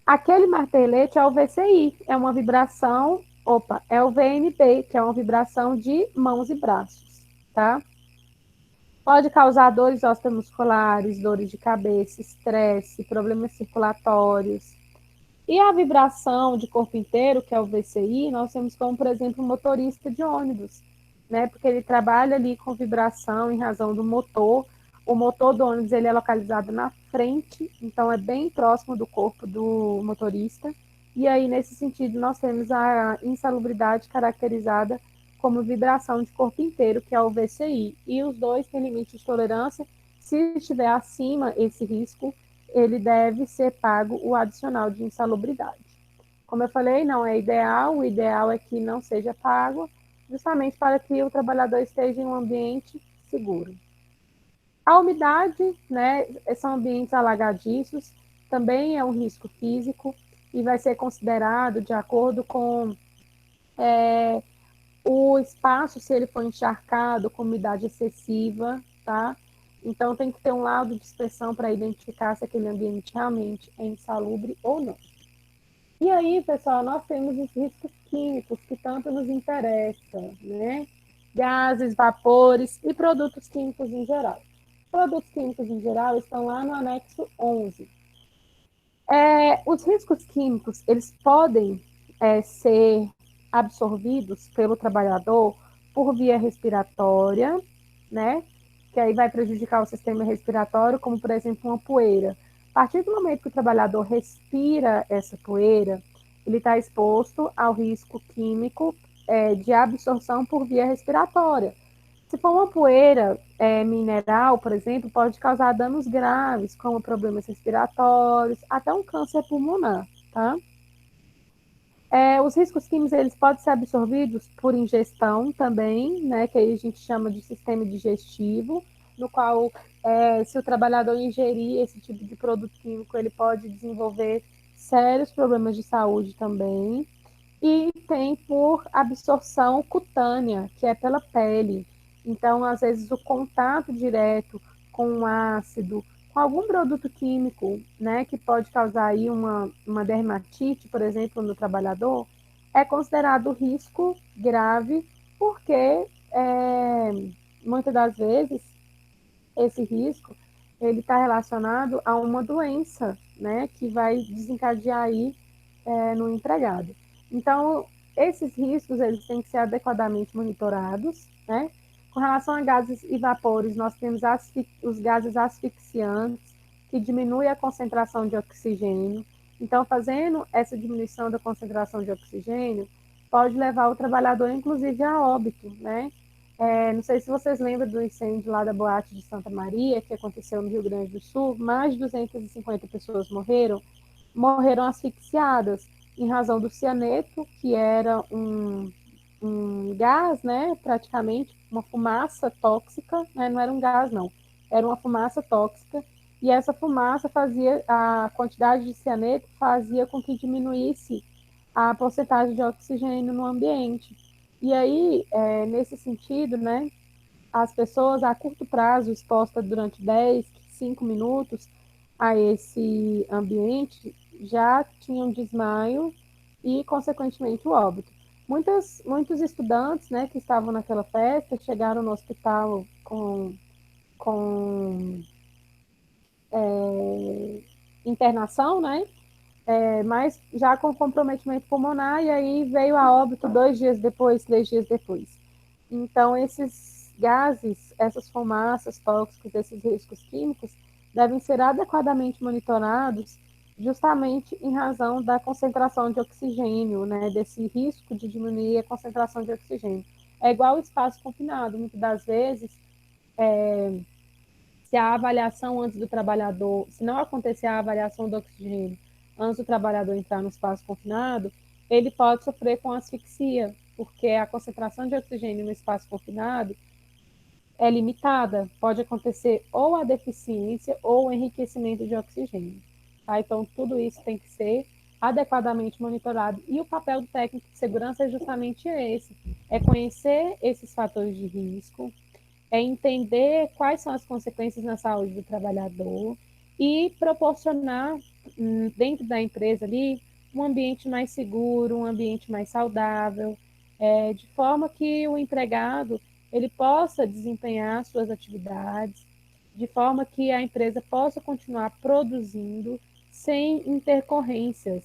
Aquele martelete é o VCI, é uma vibração, é o VNB, que é uma vibração de mãos e braços, tá? Pode causar dores osteomusculares, dores de cabeça, estresse, problemas circulatórios. E a vibração de corpo inteiro, que é o VCI, nós temos como, por exemplo, um motorista de ônibus, né? Porque ele trabalha ali com vibração em razão do motor. O motor do ônibus ele é localizado na frente, então é bem próximo do corpo do motorista. E aí, nesse sentido, nós temos a insalubridade caracterizada como vibração de corpo inteiro, que é o VCI. E os dois têm limite de tolerância. Se estiver acima esse risco, ele deve ser pago o adicional de insalubridade. Como eu falei, não é ideal, o ideal é que não seja pago, justamente para que o trabalhador esteja em um ambiente seguro. A umidade, né, são ambientes alagadiços, também é um risco físico e vai ser considerado de acordo com o espaço, se ele for encharcado com umidade excessiva, tá? Então, tem que ter um laudo de inspeção para identificar se aquele ambiente realmente é insalubre ou não. E aí, pessoal, nós temos os riscos químicos que tanto nos interessam, né? Gases, vapores e produtos químicos em geral. Produtos químicos em geral estão lá no anexo 11. Os riscos químicos, eles podem ser absorvidos pelo trabalhador por via respiratória, né? Que aí vai prejudicar o sistema respiratório, como, por exemplo, uma poeira. A partir do momento que o trabalhador respira essa poeira, ele está exposto ao risco químico de absorção por via respiratória. Se for uma poeira mineral, por exemplo, pode causar danos graves, como problemas respiratórios, até um câncer pulmonar, tá? Os riscos químicos, eles podem ser absorvidos por ingestão também, né, que aí a gente chama de sistema digestivo, no qual, se o trabalhador ingerir esse tipo de produto químico, ele pode desenvolver sérios problemas de saúde também. E tem por absorção cutânea, que é pela pele. Então, às vezes, o contato direto com um ácido, com algum produto químico, né, que pode causar aí uma dermatite, por exemplo, no trabalhador, é considerado risco grave, porque muitas das vezes esse risco ele está relacionado a uma doença, né, que vai desencadear aí no empregado. Então, esses riscos eles têm que ser adequadamente monitorados, né? Com relação a gases e vapores, nós temos os gases asfixiantes, que diminuem a concentração de oxigênio. Então, fazendo essa diminuição da concentração de oxigênio, pode levar o trabalhador, inclusive, a óbito, né? Não sei se vocês lembram do incêndio lá da Boate de Santa Maria, que aconteceu no Rio Grande do Sul, mais de 250 pessoas morreram asfixiadas em razão do cianeto, que era um gás, né, praticamente uma fumaça tóxica, né, não era um gás não, era uma fumaça tóxica, e essa fumaça a quantidade de cianeto fazia com que diminuísse a porcentagem de oxigênio no ambiente. E aí, nesse sentido, né, as pessoas a curto prazo expostas durante 10, 5 minutos a esse ambiente, já tinham desmaio e, consequentemente, o óbito. Muitos estudantes, né, que estavam naquela festa chegaram no hospital com internação, né, mas já com comprometimento pulmonar, e aí veio a óbito 2 dias depois, 3 dias depois. Então, esses gases, essas fumaças tóxicas, esses riscos químicos, devem ser adequadamente monitorados justamente em razão da concentração de oxigênio, né, desse risco de diminuir a concentração de oxigênio. É igual o espaço confinado, muitas das vezes, se a avaliação antes do trabalhador, se não acontecer a avaliação do oxigênio antes do trabalhador entrar no espaço confinado, ele pode sofrer com asfixia, porque a concentração de oxigênio no espaço confinado é limitada, pode acontecer ou a deficiência ou o enriquecimento de oxigênio. Tá? Então, tudo isso tem que ser adequadamente monitorado. E o papel do técnico de segurança é justamente esse, é conhecer esses fatores de risco, é entender quais são as consequências na saúde do trabalhador e proporcionar, dentro da empresa ali, um ambiente mais seguro, um ambiente mais saudável, de forma que o empregado ele possa desempenhar suas atividades, de forma que a empresa possa continuar produzindo sem intercorrências,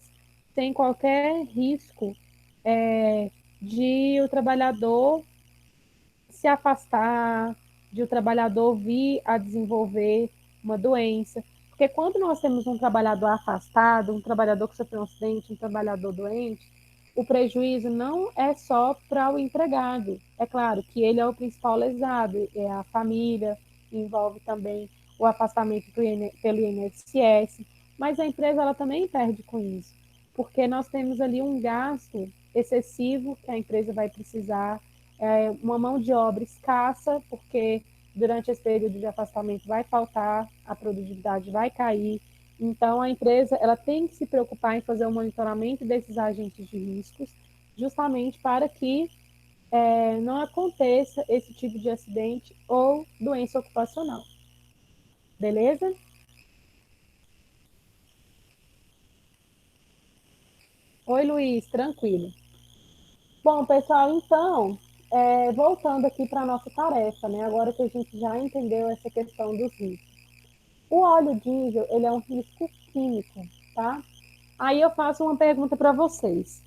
sem qualquer risco de o trabalhador se afastar, de o trabalhador vir a desenvolver uma doença. Porque quando nós temos um trabalhador afastado, um trabalhador que sofreu um acidente, um trabalhador doente, o prejuízo não é só para o empregado. É claro que ele é o principal lesado, é a família, envolve também o afastamento pelo INSS, mas a empresa ela também perde com isso, porque nós temos ali um gasto excessivo que a empresa vai precisar, uma mão de obra escassa, porque durante esse período de afastamento vai faltar, a produtividade vai cair. Então, a empresa ela tem que se preocupar em fazer o monitoramento desses agentes de riscos, justamente para que não aconteça esse tipo de acidente ou doença ocupacional. Beleza? Oi, Luiz, tranquilo. Bom, pessoal, então, voltando aqui para a nossa tarefa, né? Agora que a gente já entendeu essa questão dos riscos. O óleo diesel, ele é um risco químico, tá? Aí eu faço uma pergunta para vocês.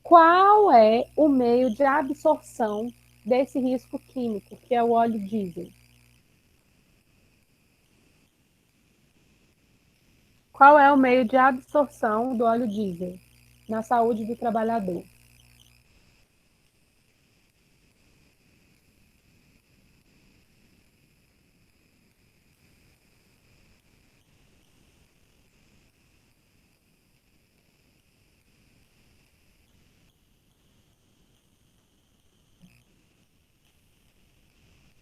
Qual é o meio de absorção desse risco químico, que é o óleo diesel? Qual é o meio de absorção do óleo diesel na saúde do trabalhador?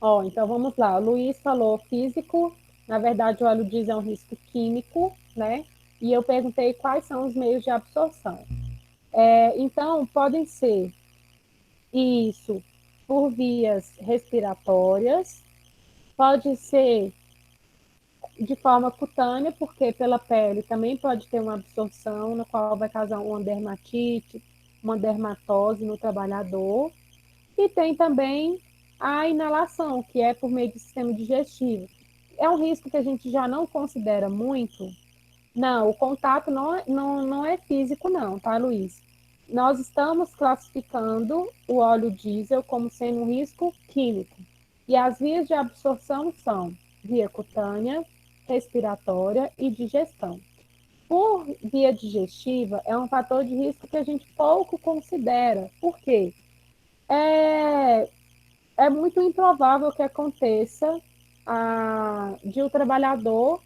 Ó, então vamos lá. O Luiz falou físico, na verdade o óleo diesel é um risco químico, né? E eu perguntei quais são os meios de absorção. Então, podem ser isso por vias respiratórias, pode ser de forma cutânea, porque pela pele também pode ter uma absorção, na qual vai causar uma dermatite, uma dermatose no trabalhador. E tem também a inalação, que é por meio do sistema digestivo. É um risco que a gente já não considera muito. Não, o contato não é físico, não, tá, Luiz? Nós estamos classificando o óleo diesel como sendo um risco químico. E as vias de absorção são via cutânea, respiratória e digestão. Por via digestiva, é um fator de risco que a gente pouco considera. Por quê? É, é muito improvável que aconteça de o trabalhador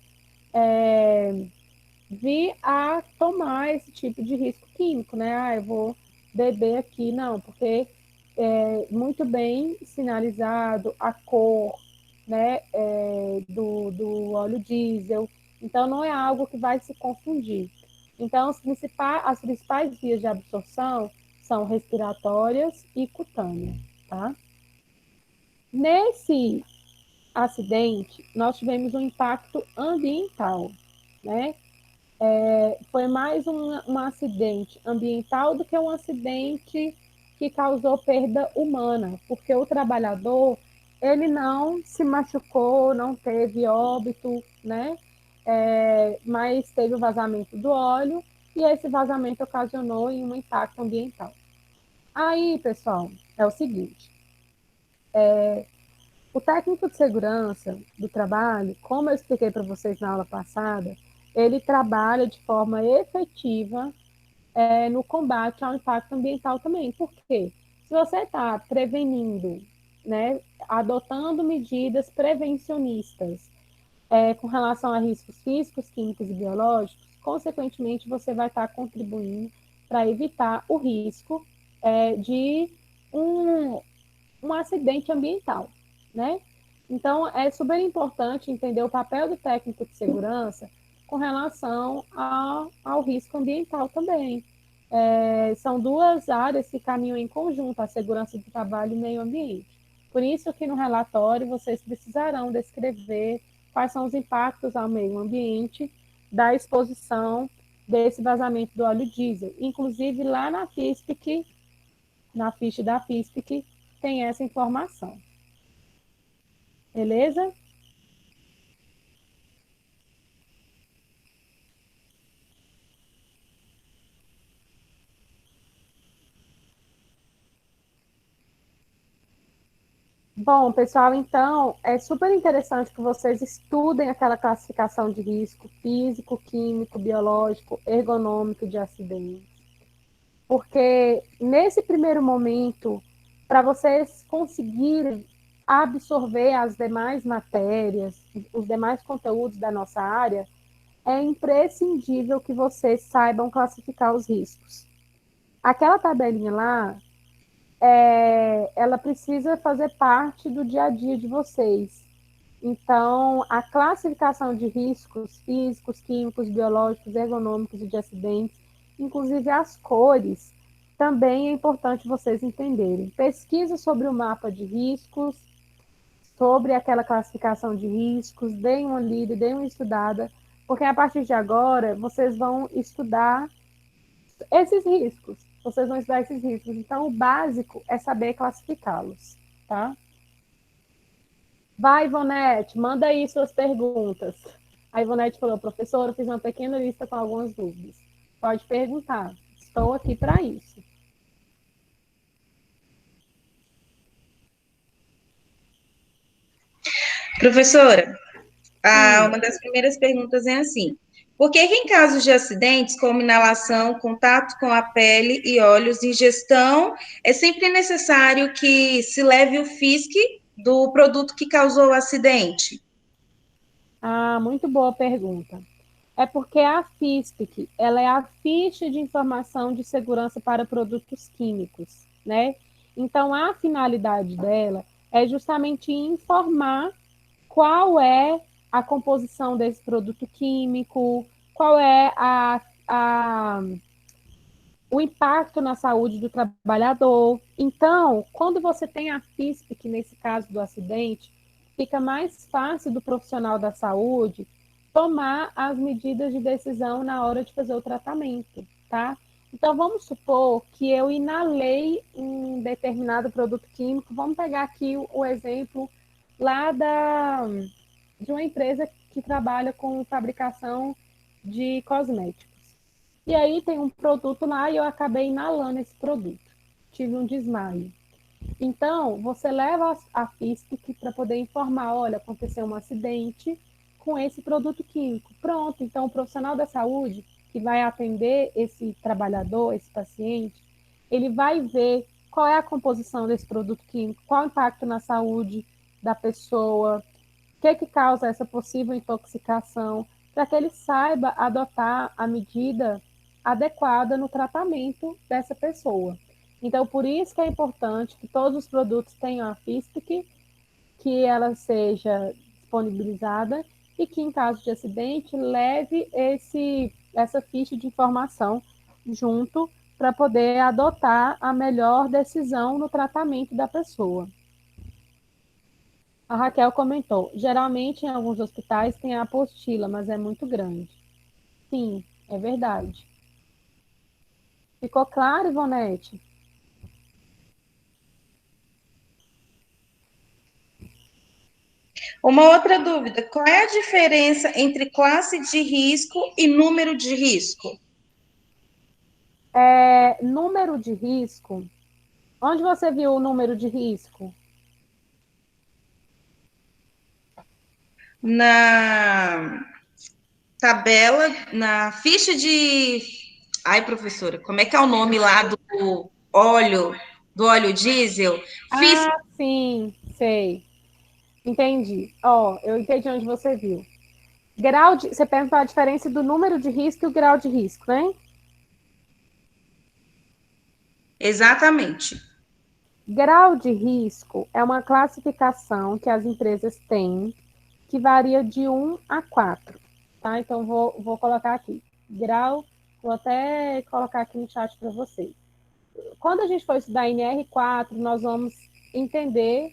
vir a tomar esse tipo de risco químico, né? Eu vou beber aqui, não, porque é muito bem sinalizado a cor, né, do óleo diesel, então não é algo que vai se confundir. Então, as principais vias de absorção são respiratórias e cutâneas, tá? Nesse acidente, nós tivemos um impacto ambiental, né? foi mais um acidente ambiental do que um acidente que causou perda humana, porque o trabalhador ele não se machucou, não teve óbito, né? Mas teve o vazamento do óleo e esse vazamento ocasionou um impacto ambiental. Aí, pessoal, é o seguinte: o técnico de segurança do trabalho, como eu expliquei para vocês na aula passada, ele trabalha de forma efetiva no combate ao impacto ambiental também. Por quê? Se você está prevenindo, né, adotando medidas prevencionistas com relação a riscos físicos, químicos e biológicos, consequentemente, você vai estar contribuindo para evitar o risco de um acidente ambiental, né? Então, é super importante entender o papel do técnico de segurança com relação ao risco ambiental também. São duas áreas que caminham em conjunto, a segurança do trabalho e o meio ambiente. Por isso que no relatório vocês precisarão descrever quais são os impactos ao meio ambiente da exposição desse vazamento do óleo diesel. Inclusive, lá na FISPIC, na ficha da FISPIC, tem essa informação. Beleza? Bom, pessoal, então é super interessante que vocês estudem aquela classificação de risco físico, químico, biológico, ergonômico de acidente. Porque nesse primeiro momento, para vocês conseguirem absorver as demais matérias, os demais conteúdos da nossa área, é imprescindível que vocês saibam classificar os riscos. Aquela tabelinha lá, ela precisa fazer parte do dia a dia de vocês. Então, a classificação de riscos físicos, químicos, biológicos, ergonômicos e de acidentes, inclusive as cores, também é importante vocês entenderem. Pesquisa sobre o mapa de riscos, sobre aquela classificação de riscos, deem uma lida, deem uma estudada, porque a partir de agora vocês vão estudar esses riscos. Vocês vão estudar esses riscos. Então, o básico é saber classificá-los, tá? Vai, Ivonete, manda aí suas perguntas. A Ivonete falou, professor, eu fiz uma pequena lista com algumas dúvidas. Pode perguntar. Estou aqui para isso. Professora, uma das primeiras perguntas é assim: por que em casos de acidentes, como inalação, contato com a pele e olhos, ingestão, é sempre necessário que se leve o FISC do produto que causou o acidente? Muito boa pergunta. É porque a FISPIC, ela é a ficha de informação de segurança para produtos químicos, né? Então, a finalidade dela é justamente informar qual é a composição desse produto químico, qual é o impacto na saúde do trabalhador. Então, quando você tem a FISPIC, nesse caso do acidente, fica mais fácil do profissional da saúde tomar as medidas de decisão na hora de fazer o tratamento, tá? Então, vamos supor que eu inalei um determinado produto químico. Vamos pegar aqui o exemplo lá de uma empresa que trabalha com fabricação de cosméticos. E aí tem um produto lá e eu acabei inalando esse produto. Tive um desmaio. Então, você leva a FISPIC para poder informar, olha, aconteceu um acidente com esse produto químico. Pronto, então o profissional da saúde que vai atender esse trabalhador, esse paciente, ele vai ver qual é a composição desse produto químico, qual o impacto na saúde da pessoa, o que causa essa possível intoxicação, para que ele saiba adotar a medida adequada no tratamento dessa pessoa. Então, por isso que é importante que todos os produtos tenham a FISPIC, que ela seja disponibilizada e que, em caso de acidente, leve essa ficha de informação junto para poder adotar a melhor decisão no tratamento da pessoa. A Raquel comentou, geralmente em alguns hospitais tem a apostila, mas é muito grande. Sim, é verdade. Ficou claro, Ivonete? Uma outra dúvida: qual é a diferença entre classe de risco e número de risco? Número de risco. Onde você viu o número de risco? Na tabela, na ficha de. Ai, professora, como é que é o nome lá do óleo diesel? Fiz. Ah, sim, sei. Entendi. Ó, eu entendi onde você viu. Você perguntou a diferença do número de risco e o grau de risco, né? Exatamente. Grau de risco é uma classificação que as empresas têm que varia de 1 a 4, tá? Então, vou colocar aqui. Vou até colocar aqui no chat para vocês. Quando a gente for estudar NR4, nós vamos entender,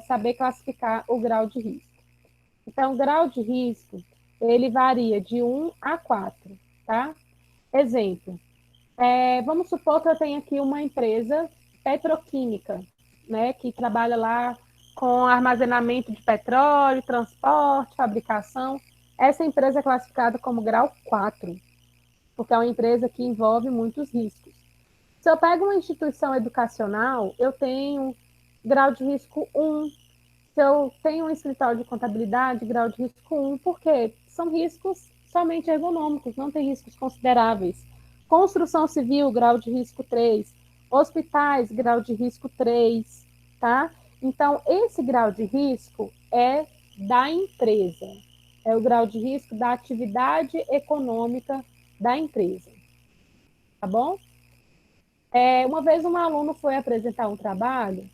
saber classificar o grau de risco. Então, o grau de risco, ele varia de 1 a 4, tá? Exemplo, vamos supor que eu tenho aqui uma empresa petroquímica, né, que trabalha lá com armazenamento de petróleo, transporte, fabricação. Essa empresa é classificada como grau 4, porque é uma empresa que envolve muitos riscos. Se eu pego uma instituição educacional, eu tenho grau de risco 1. Se eu tenho um escritório de contabilidade, grau de risco 1, porque são riscos somente ergonômicos, não tem riscos consideráveis. Construção civil, grau de risco 3. Hospitais, grau de risco 3, tá? Então, esse grau de risco é da empresa, é o grau de risco da atividade econômica da empresa, tá bom? Uma vez um aluno foi apresentar um trabalho,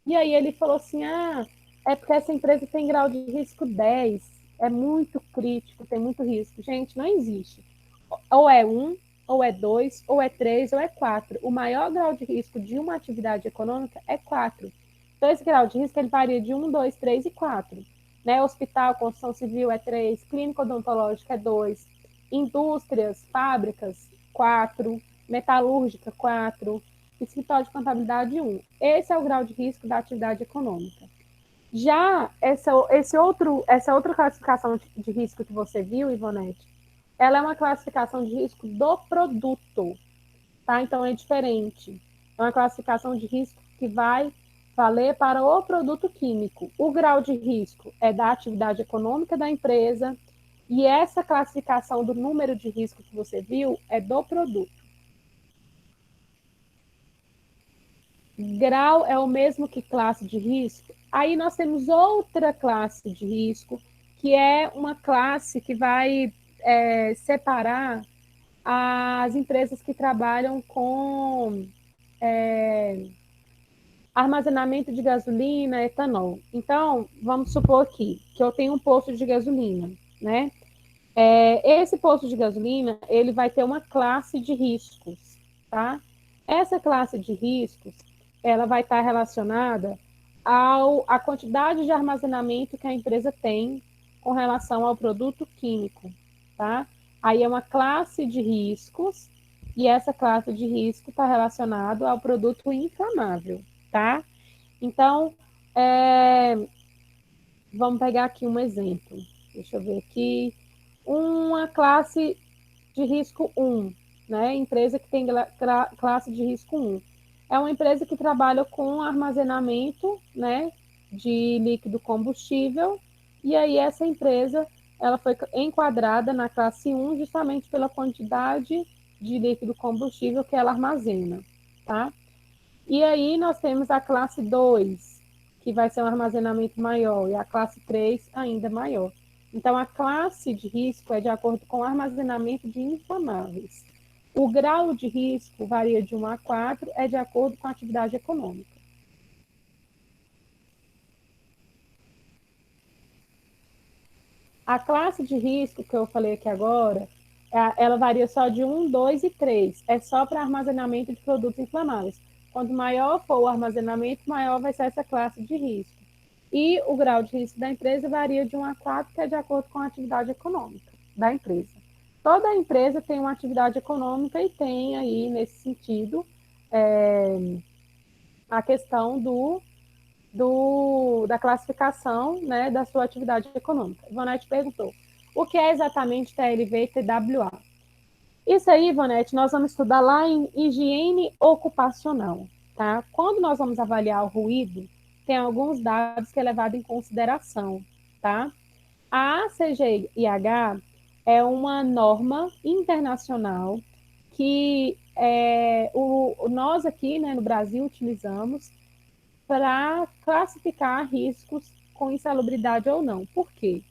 e aí ele falou assim, é porque essa empresa tem grau de risco 10, é muito crítico, tem muito risco. Gente, não existe. Ou é 1, ou é 2, ou é 3, ou é 4. O maior grau de risco de uma atividade econômica é 4. Então, esse grau de risco ele varia de 1, 2, 3 e 4. Né? Hospital, construção civil é 3, clínica odontológica é 2, indústrias, fábricas, 4, metalúrgica, 4, escritório de contabilidade, 1. Esse é o grau de risco da atividade econômica. Já essa outra classificação de risco que você viu, Ivonete, ela é uma classificação de risco do produto, tá? Então é diferente. É uma classificação de risco que vai valer para o produto químico. O grau de risco é da atividade econômica da empresa e essa classificação do número de risco que você viu é do produto. Grau é o mesmo que classe de risco. Aí nós temos outra classe de risco, que é uma classe que vai separar as empresas que trabalham com armazenamento de gasolina, etanol. Então, vamos supor aqui que eu tenho um posto de gasolina, né? Esse posto de gasolina, ele vai ter uma classe de riscos, tá? Essa classe de riscos, ela vai estar relacionada à quantidade de armazenamento que a empresa tem com relação ao produto químico, tá? Aí é uma classe de riscos e essa classe de risco está relacionada ao produto inflamável, tá? Então, vamos pegar aqui um exemplo. Deixa eu ver aqui. Uma classe de risco 1, né? Empresa que tem classe de risco 1. É uma empresa que trabalha com armazenamento, né, de líquido combustível, e aí essa empresa ela foi enquadrada na classe 1 justamente pela quantidade de líquido combustível que ela armazena, tá? E aí nós temos a classe 2, que vai ser um armazenamento maior, e a classe 3 ainda maior. Então, a classe de risco é de acordo com o armazenamento de inflamáveis. O grau de risco varia de 1 a 4, é de acordo com a atividade econômica. A classe de risco que eu falei aqui agora, ela varia só de 1, 2 e 3. É só para armazenamento de produtos inflamáveis. Quanto maior for o armazenamento, maior vai ser essa classe de risco. E o grau de risco da empresa varia de 1 a 4, que é de acordo com a atividade econômica da empresa. toda empresa tem uma atividade econômica e tem aí, nesse sentido, a questão da classificação, né, da sua atividade econômica. Ivonete perguntou, o que é exatamente TLV e TWA? Isso aí, Ivonete, nós vamos estudar lá em higiene ocupacional, tá? Quando nós vamos avaliar o ruído, tem alguns dados que é levado em consideração, tá? A ACGIH é uma norma internacional que nós aqui, né, no Brasil utilizamos para classificar riscos com insalubridade ou não. Por quê?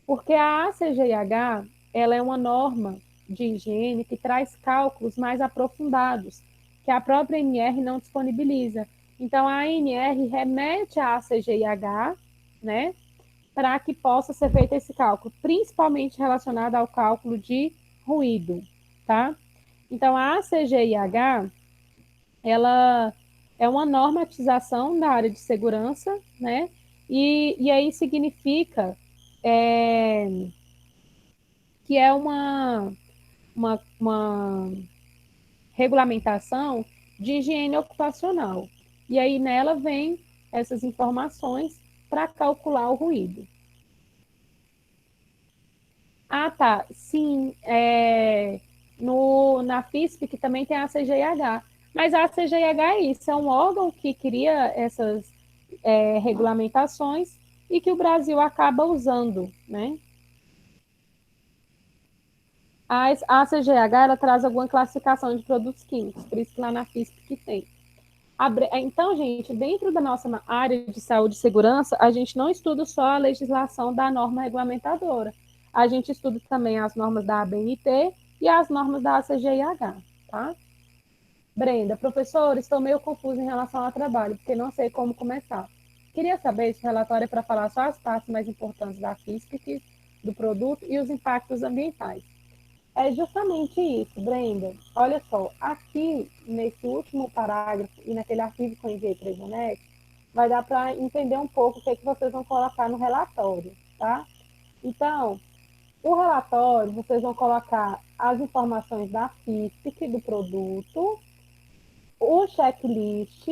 Porque a ACGIH ela é uma norma de higiene que traz cálculos mais aprofundados, que a própria ANR não disponibiliza. Então, a ANR remete à ACGIH, né, para que possa ser feito esse cálculo, principalmente relacionado ao cálculo de ruído, tá? Então, a ACGIH, ela é uma normatização da área de segurança, né? E aí significa que é uma regulamentação de higiene ocupacional. E aí nela vem essas informações para calcular o ruído. Ah, tá. Sim, na FISP que também tem a CGIH. Mas a CGIH é isso, é um órgão que cria essas regulamentações e que o Brasil acaba usando, né? A CGH ela traz alguma classificação de produtos químicos, por isso que lá na FISP que tem. Então, gente, dentro da nossa área de saúde e segurança, a gente não estuda só a legislação da norma regulamentadora. A gente estuda também as normas da ABNT e as normas da ACGIH, tá? Brenda, professor, estou meio confusa em relação ao trabalho, porque não sei como começar. Queria saber se o relatório é para falar só as partes mais importantes da FISP, do produto e os impactos ambientais. É justamente isso, Brenda. Olha só, aqui nesse último parágrafo e naquele artigo que eu enviei para a Ivonete, vai dar para entender um pouco o que é que vocês vão colocar no relatório, tá? Então, o relatório, vocês vão colocar as informações da FISP, do produto, o checklist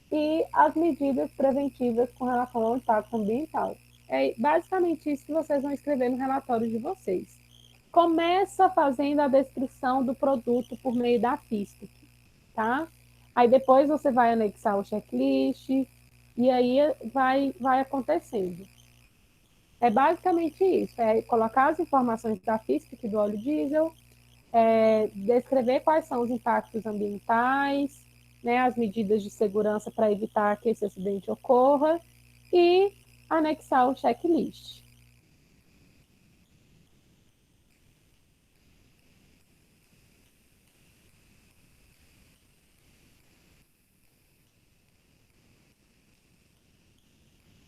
e as medidas preventivas com relação ao impacto ambiental. É basicamente isso que vocês vão escrever no relatório de vocês. Começa fazendo a descrição do produto por meio da FISP, tá? Aí depois você vai anexar o checklist e aí vai acontecendo. É basicamente isso, é colocar as informações da FISP, do óleo diesel, descrever quais são os impactos ambientais, né, as medidas de segurança para evitar que esse acidente ocorra e anexar o checklist.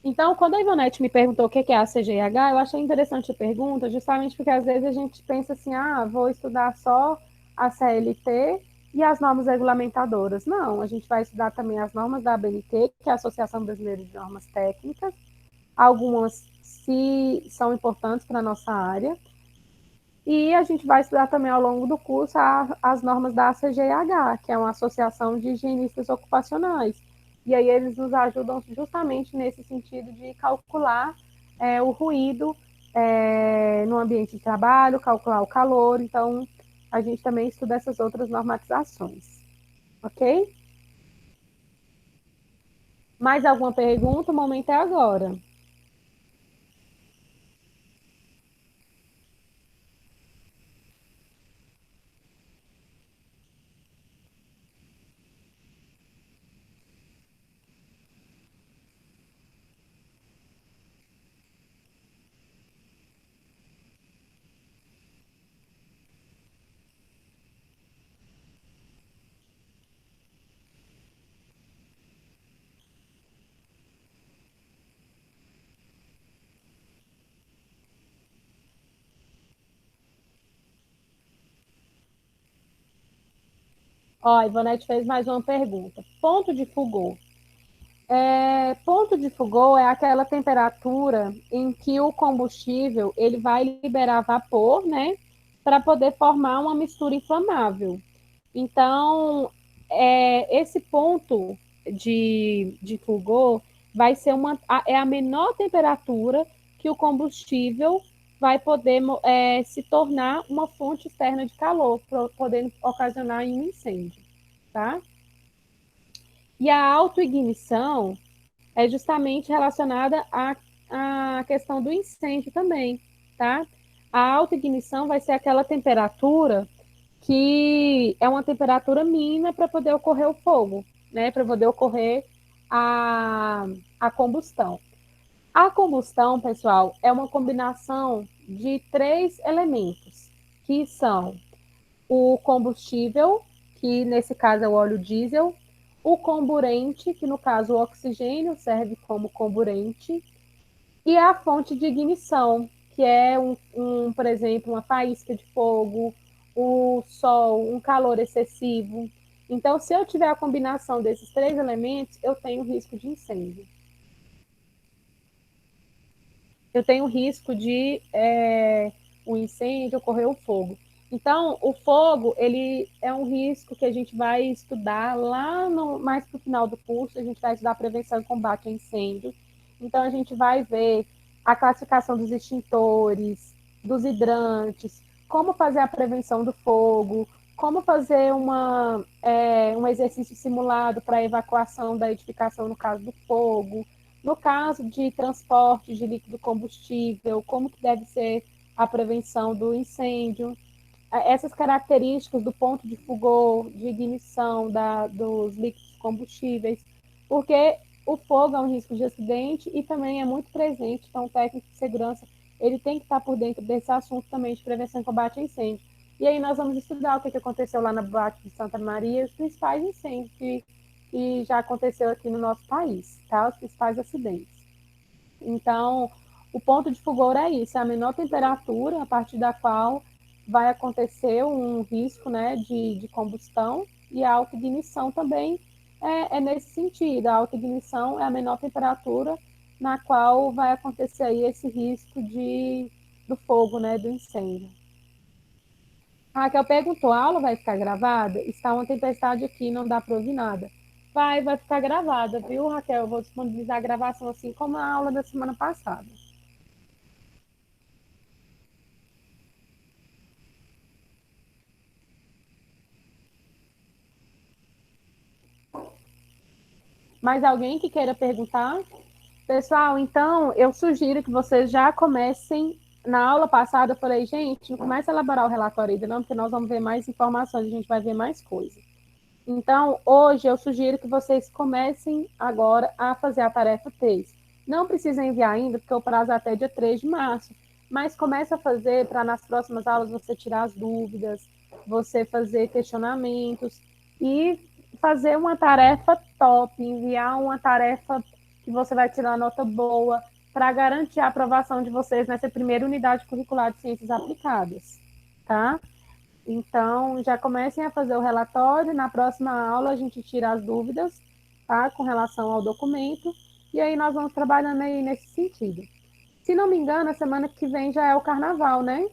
Então, quando a Ivonete me perguntou o que é a CGIH, eu achei interessante a pergunta, justamente porque às vezes a gente pensa assim, vou estudar só a CLT e as normas regulamentadoras. Não, a gente vai estudar também as normas da ABNT, que é a Associação Brasileira de Normas Técnicas, algumas se são importantes para a nossa área, e a gente vai estudar também ao longo do curso as normas da ACGIH, que é uma associação de higienistas ocupacionais. E aí eles nos ajudam justamente nesse sentido de calcular o ruído no ambiente de trabalho, calcular o calor. Então, a gente também estuda essas outras normatizações. Ok? Mais alguma pergunta? O momento é agora. Ó, a Ivonete fez mais uma pergunta. Ponto de fulgor. Ponto de fulgor é aquela temperatura em que o combustível ele vai liberar vapor, né? para poder formar uma mistura inflamável. Então, esse ponto de fulgor vai ser a menor temperatura que o combustível vai poder se tornar uma fonte externa de calor, podendo ocasionar um incêndio, tá? E a autoignição é justamente relacionada à questão do incêndio também, tá? A autoignição vai ser aquela temperatura que é uma temperatura mínima para poder ocorrer o fogo, né? Para poder ocorrer a combustão. A combustão, pessoal, é uma combinação de 3 elementos, que são o combustível, que nesse caso é o óleo diesel, o comburente, que no caso o oxigênio serve como comburente, e a fonte de ignição, que é por exemplo, uma faísca de fogo, o sol, um calor excessivo. Então, se eu tiver a combinação desses 3 elementos, eu tenho risco de incêndio. Eu tenho risco de um incêndio ocorrer o fogo. Então, o fogo, ele é um risco que a gente vai estudar lá mais para o final do curso, a gente vai estudar prevenção e combate a incêndio. Então, a gente vai ver a classificação dos extintores, dos hidrantes, como fazer a prevenção do fogo, como fazer um exercício simulado para a evacuação da edificação no caso do fogo, no caso de transporte de líquido combustível, como que deve ser a prevenção do incêndio, essas características do ponto de fulgor, de ignição dos líquidos combustíveis, porque o fogo é um risco de acidente e também é muito presente, então o técnico de segurança ele tem que estar por dentro desse assunto também de prevenção e combate a incêndio. E aí nós vamos estudar o que aconteceu lá na Boate de Santa Maria, os principais incêndios que já aconteceu aqui no nosso país, tá? Os principais acidentes. Então, o ponto de fulgor é isso, é a menor temperatura a partir da qual vai acontecer um risco, né, de combustão, e a autoignição também é nesse sentido. A autoignição é a menor temperatura na qual vai acontecer aí esse risco do fogo, né, do incêndio. A Raquel perguntou, a aula vai ficar gravada? Está uma tempestade aqui, não dá para ouvir nada. Vai ficar gravada, viu, Raquel? Eu vou disponibilizar a gravação assim como a aula da semana passada. Mais alguém que queira perguntar? Pessoal, então, eu sugiro que vocês já comecem. Na aula passada, eu falei, gente, não comece a elaborar o relatório ainda não, porque nós vamos ver mais informações, a gente vai ver mais coisas. Então, hoje, eu sugiro que vocês comecem agora a fazer a tarefa 3. Não precisa enviar ainda, porque o prazo é até dia 3 de março, mas comece a fazer para nas próximas aulas você tirar as dúvidas, você fazer questionamentos e fazer uma tarefa top, enviar uma tarefa que você vai tirar nota boa para garantir a aprovação de vocês nessa primeira unidade curricular de ciências aplicadas, tá? Então, já comecem a fazer o relatório, na próxima aula a gente tira as dúvidas, tá? Com relação ao documento, e aí nós vamos trabalhando aí nesse sentido. Se não me engano, a semana que vem já é o carnaval, né?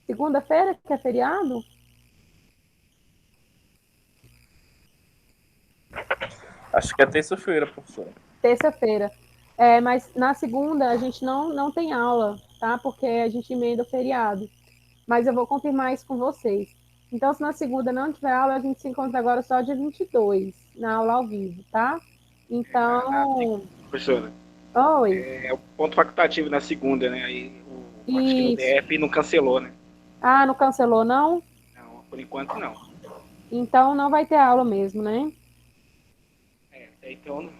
Segunda-feira, que é feriado? Acho que é terça-feira, professora. Terça-feira. Mas na segunda a gente não tem aula, tá? Porque a gente emenda o feriado. Mas eu vou confirmar isso com vocês. Então, se na segunda não tiver aula, a gente se encontra agora só dia 22, na aula ao vivo, tá? Então... Professora, Oi. é o ponto facultativo na segunda, né? Aí acho que no DF não cancelou, né? Ah, não cancelou, não? Não, por enquanto não. Então não vai ter aula mesmo, né? Então...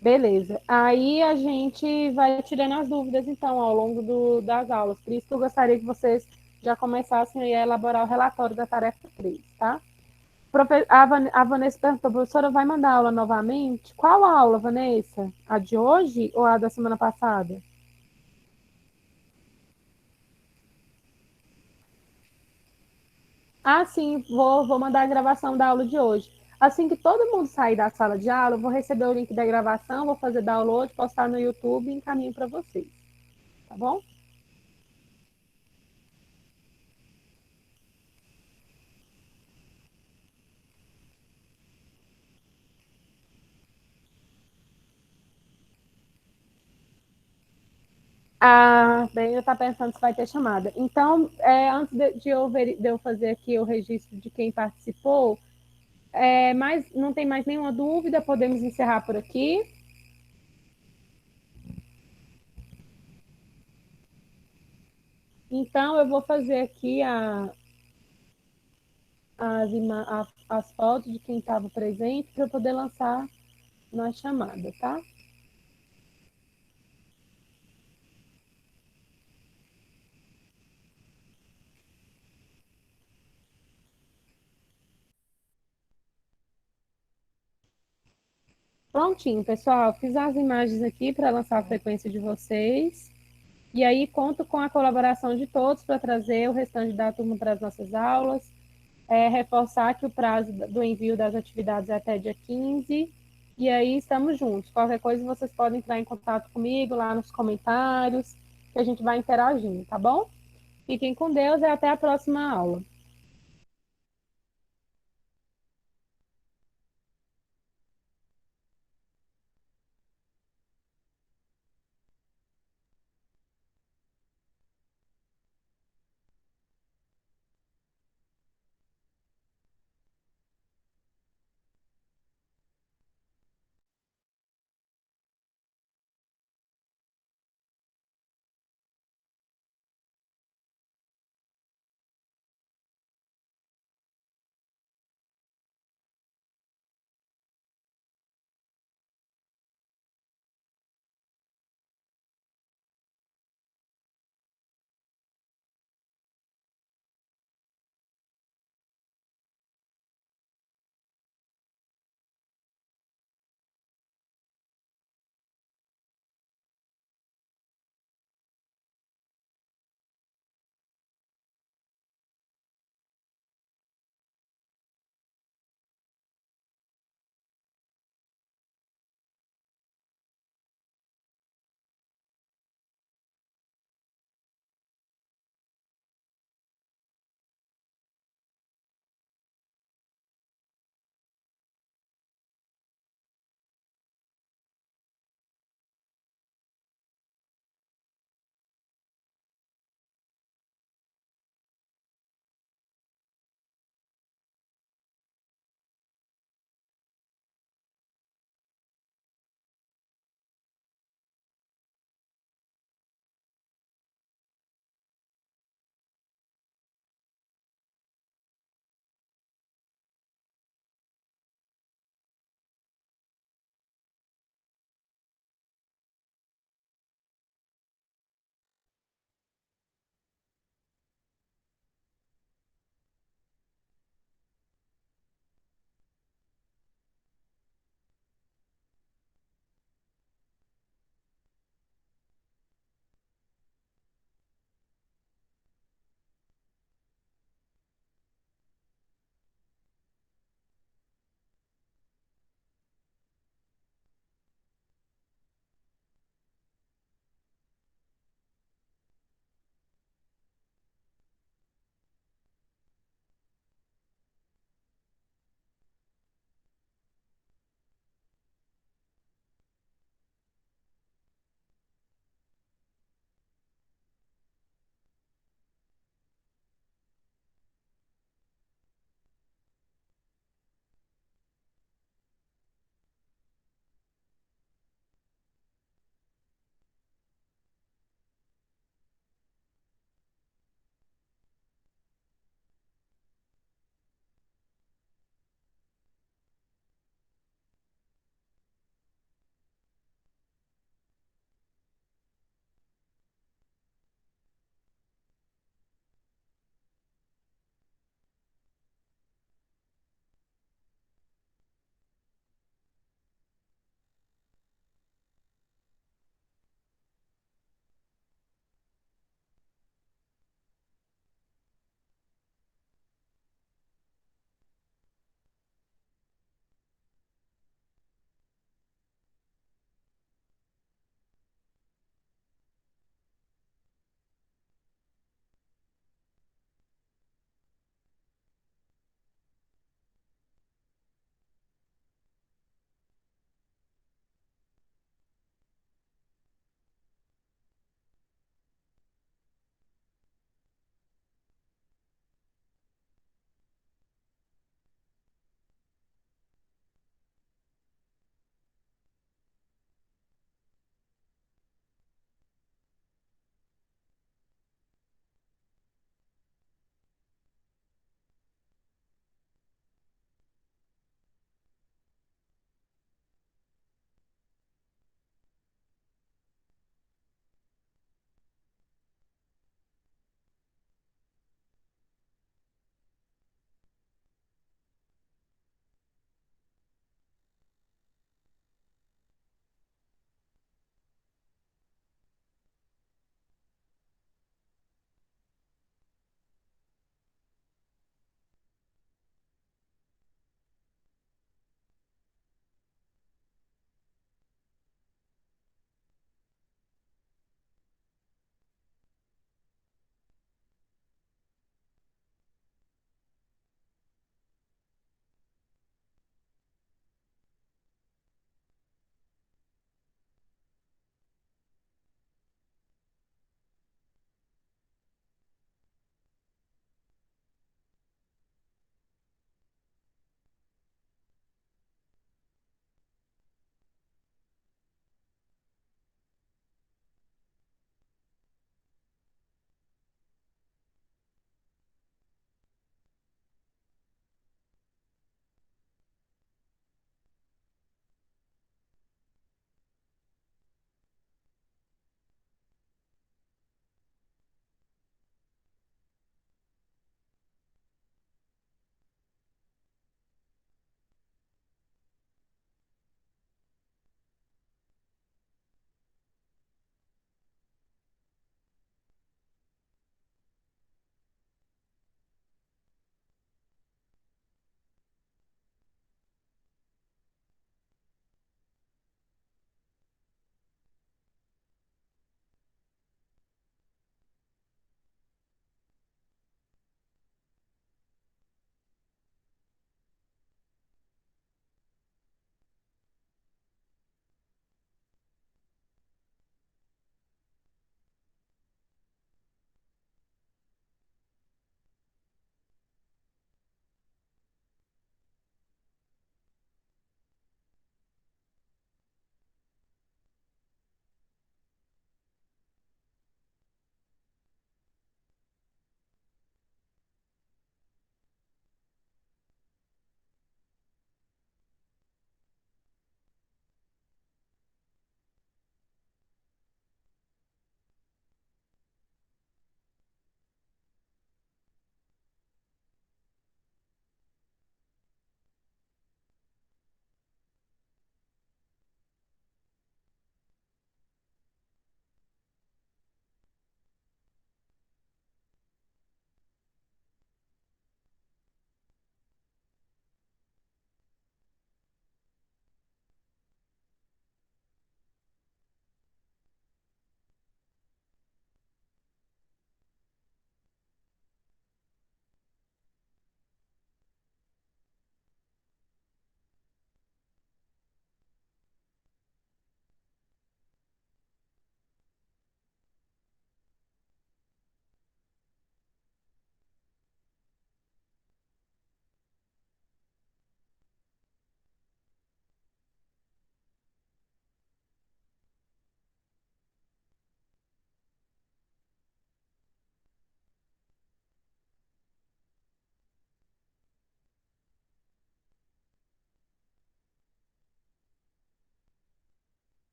Beleza. Aí a gente vai tirando as dúvidas, então, ao longo das aulas. Por isso que eu gostaria que vocês já começassem a elaborar o relatório da tarefa 3, tá? A Vanessa perguntou, professora, vai mandar aula novamente? Qual aula, Vanessa? A de hoje ou a da semana passada? Ah, sim, vou mandar a gravação da aula de hoje. Assim que todo mundo sair da sala de aula, eu vou receber o link da gravação, vou fazer download, postar no YouTube e encaminho para vocês. Tá bom? Ah, bem, eu estava pensando se vai ter chamada. Então, antes de eu fazer aqui o registro de quem participou, mas não tem mais nenhuma dúvida, podemos encerrar por aqui. Então, eu vou fazer aqui as fotos de quem estava presente para eu poder lançar na chamada, tá? Prontinho, pessoal. Fiz as imagens aqui para lançar a frequência de vocês. E aí, conto com a colaboração de todos para trazer o restante da turma para as nossas aulas. Reforçar que o prazo do envio das atividades é até dia 15. E aí, estamos juntos. Qualquer coisa, vocês podem entrar em contato comigo lá nos comentários, que a gente vai interagindo, tá bom? Fiquem com Deus e até a próxima aula.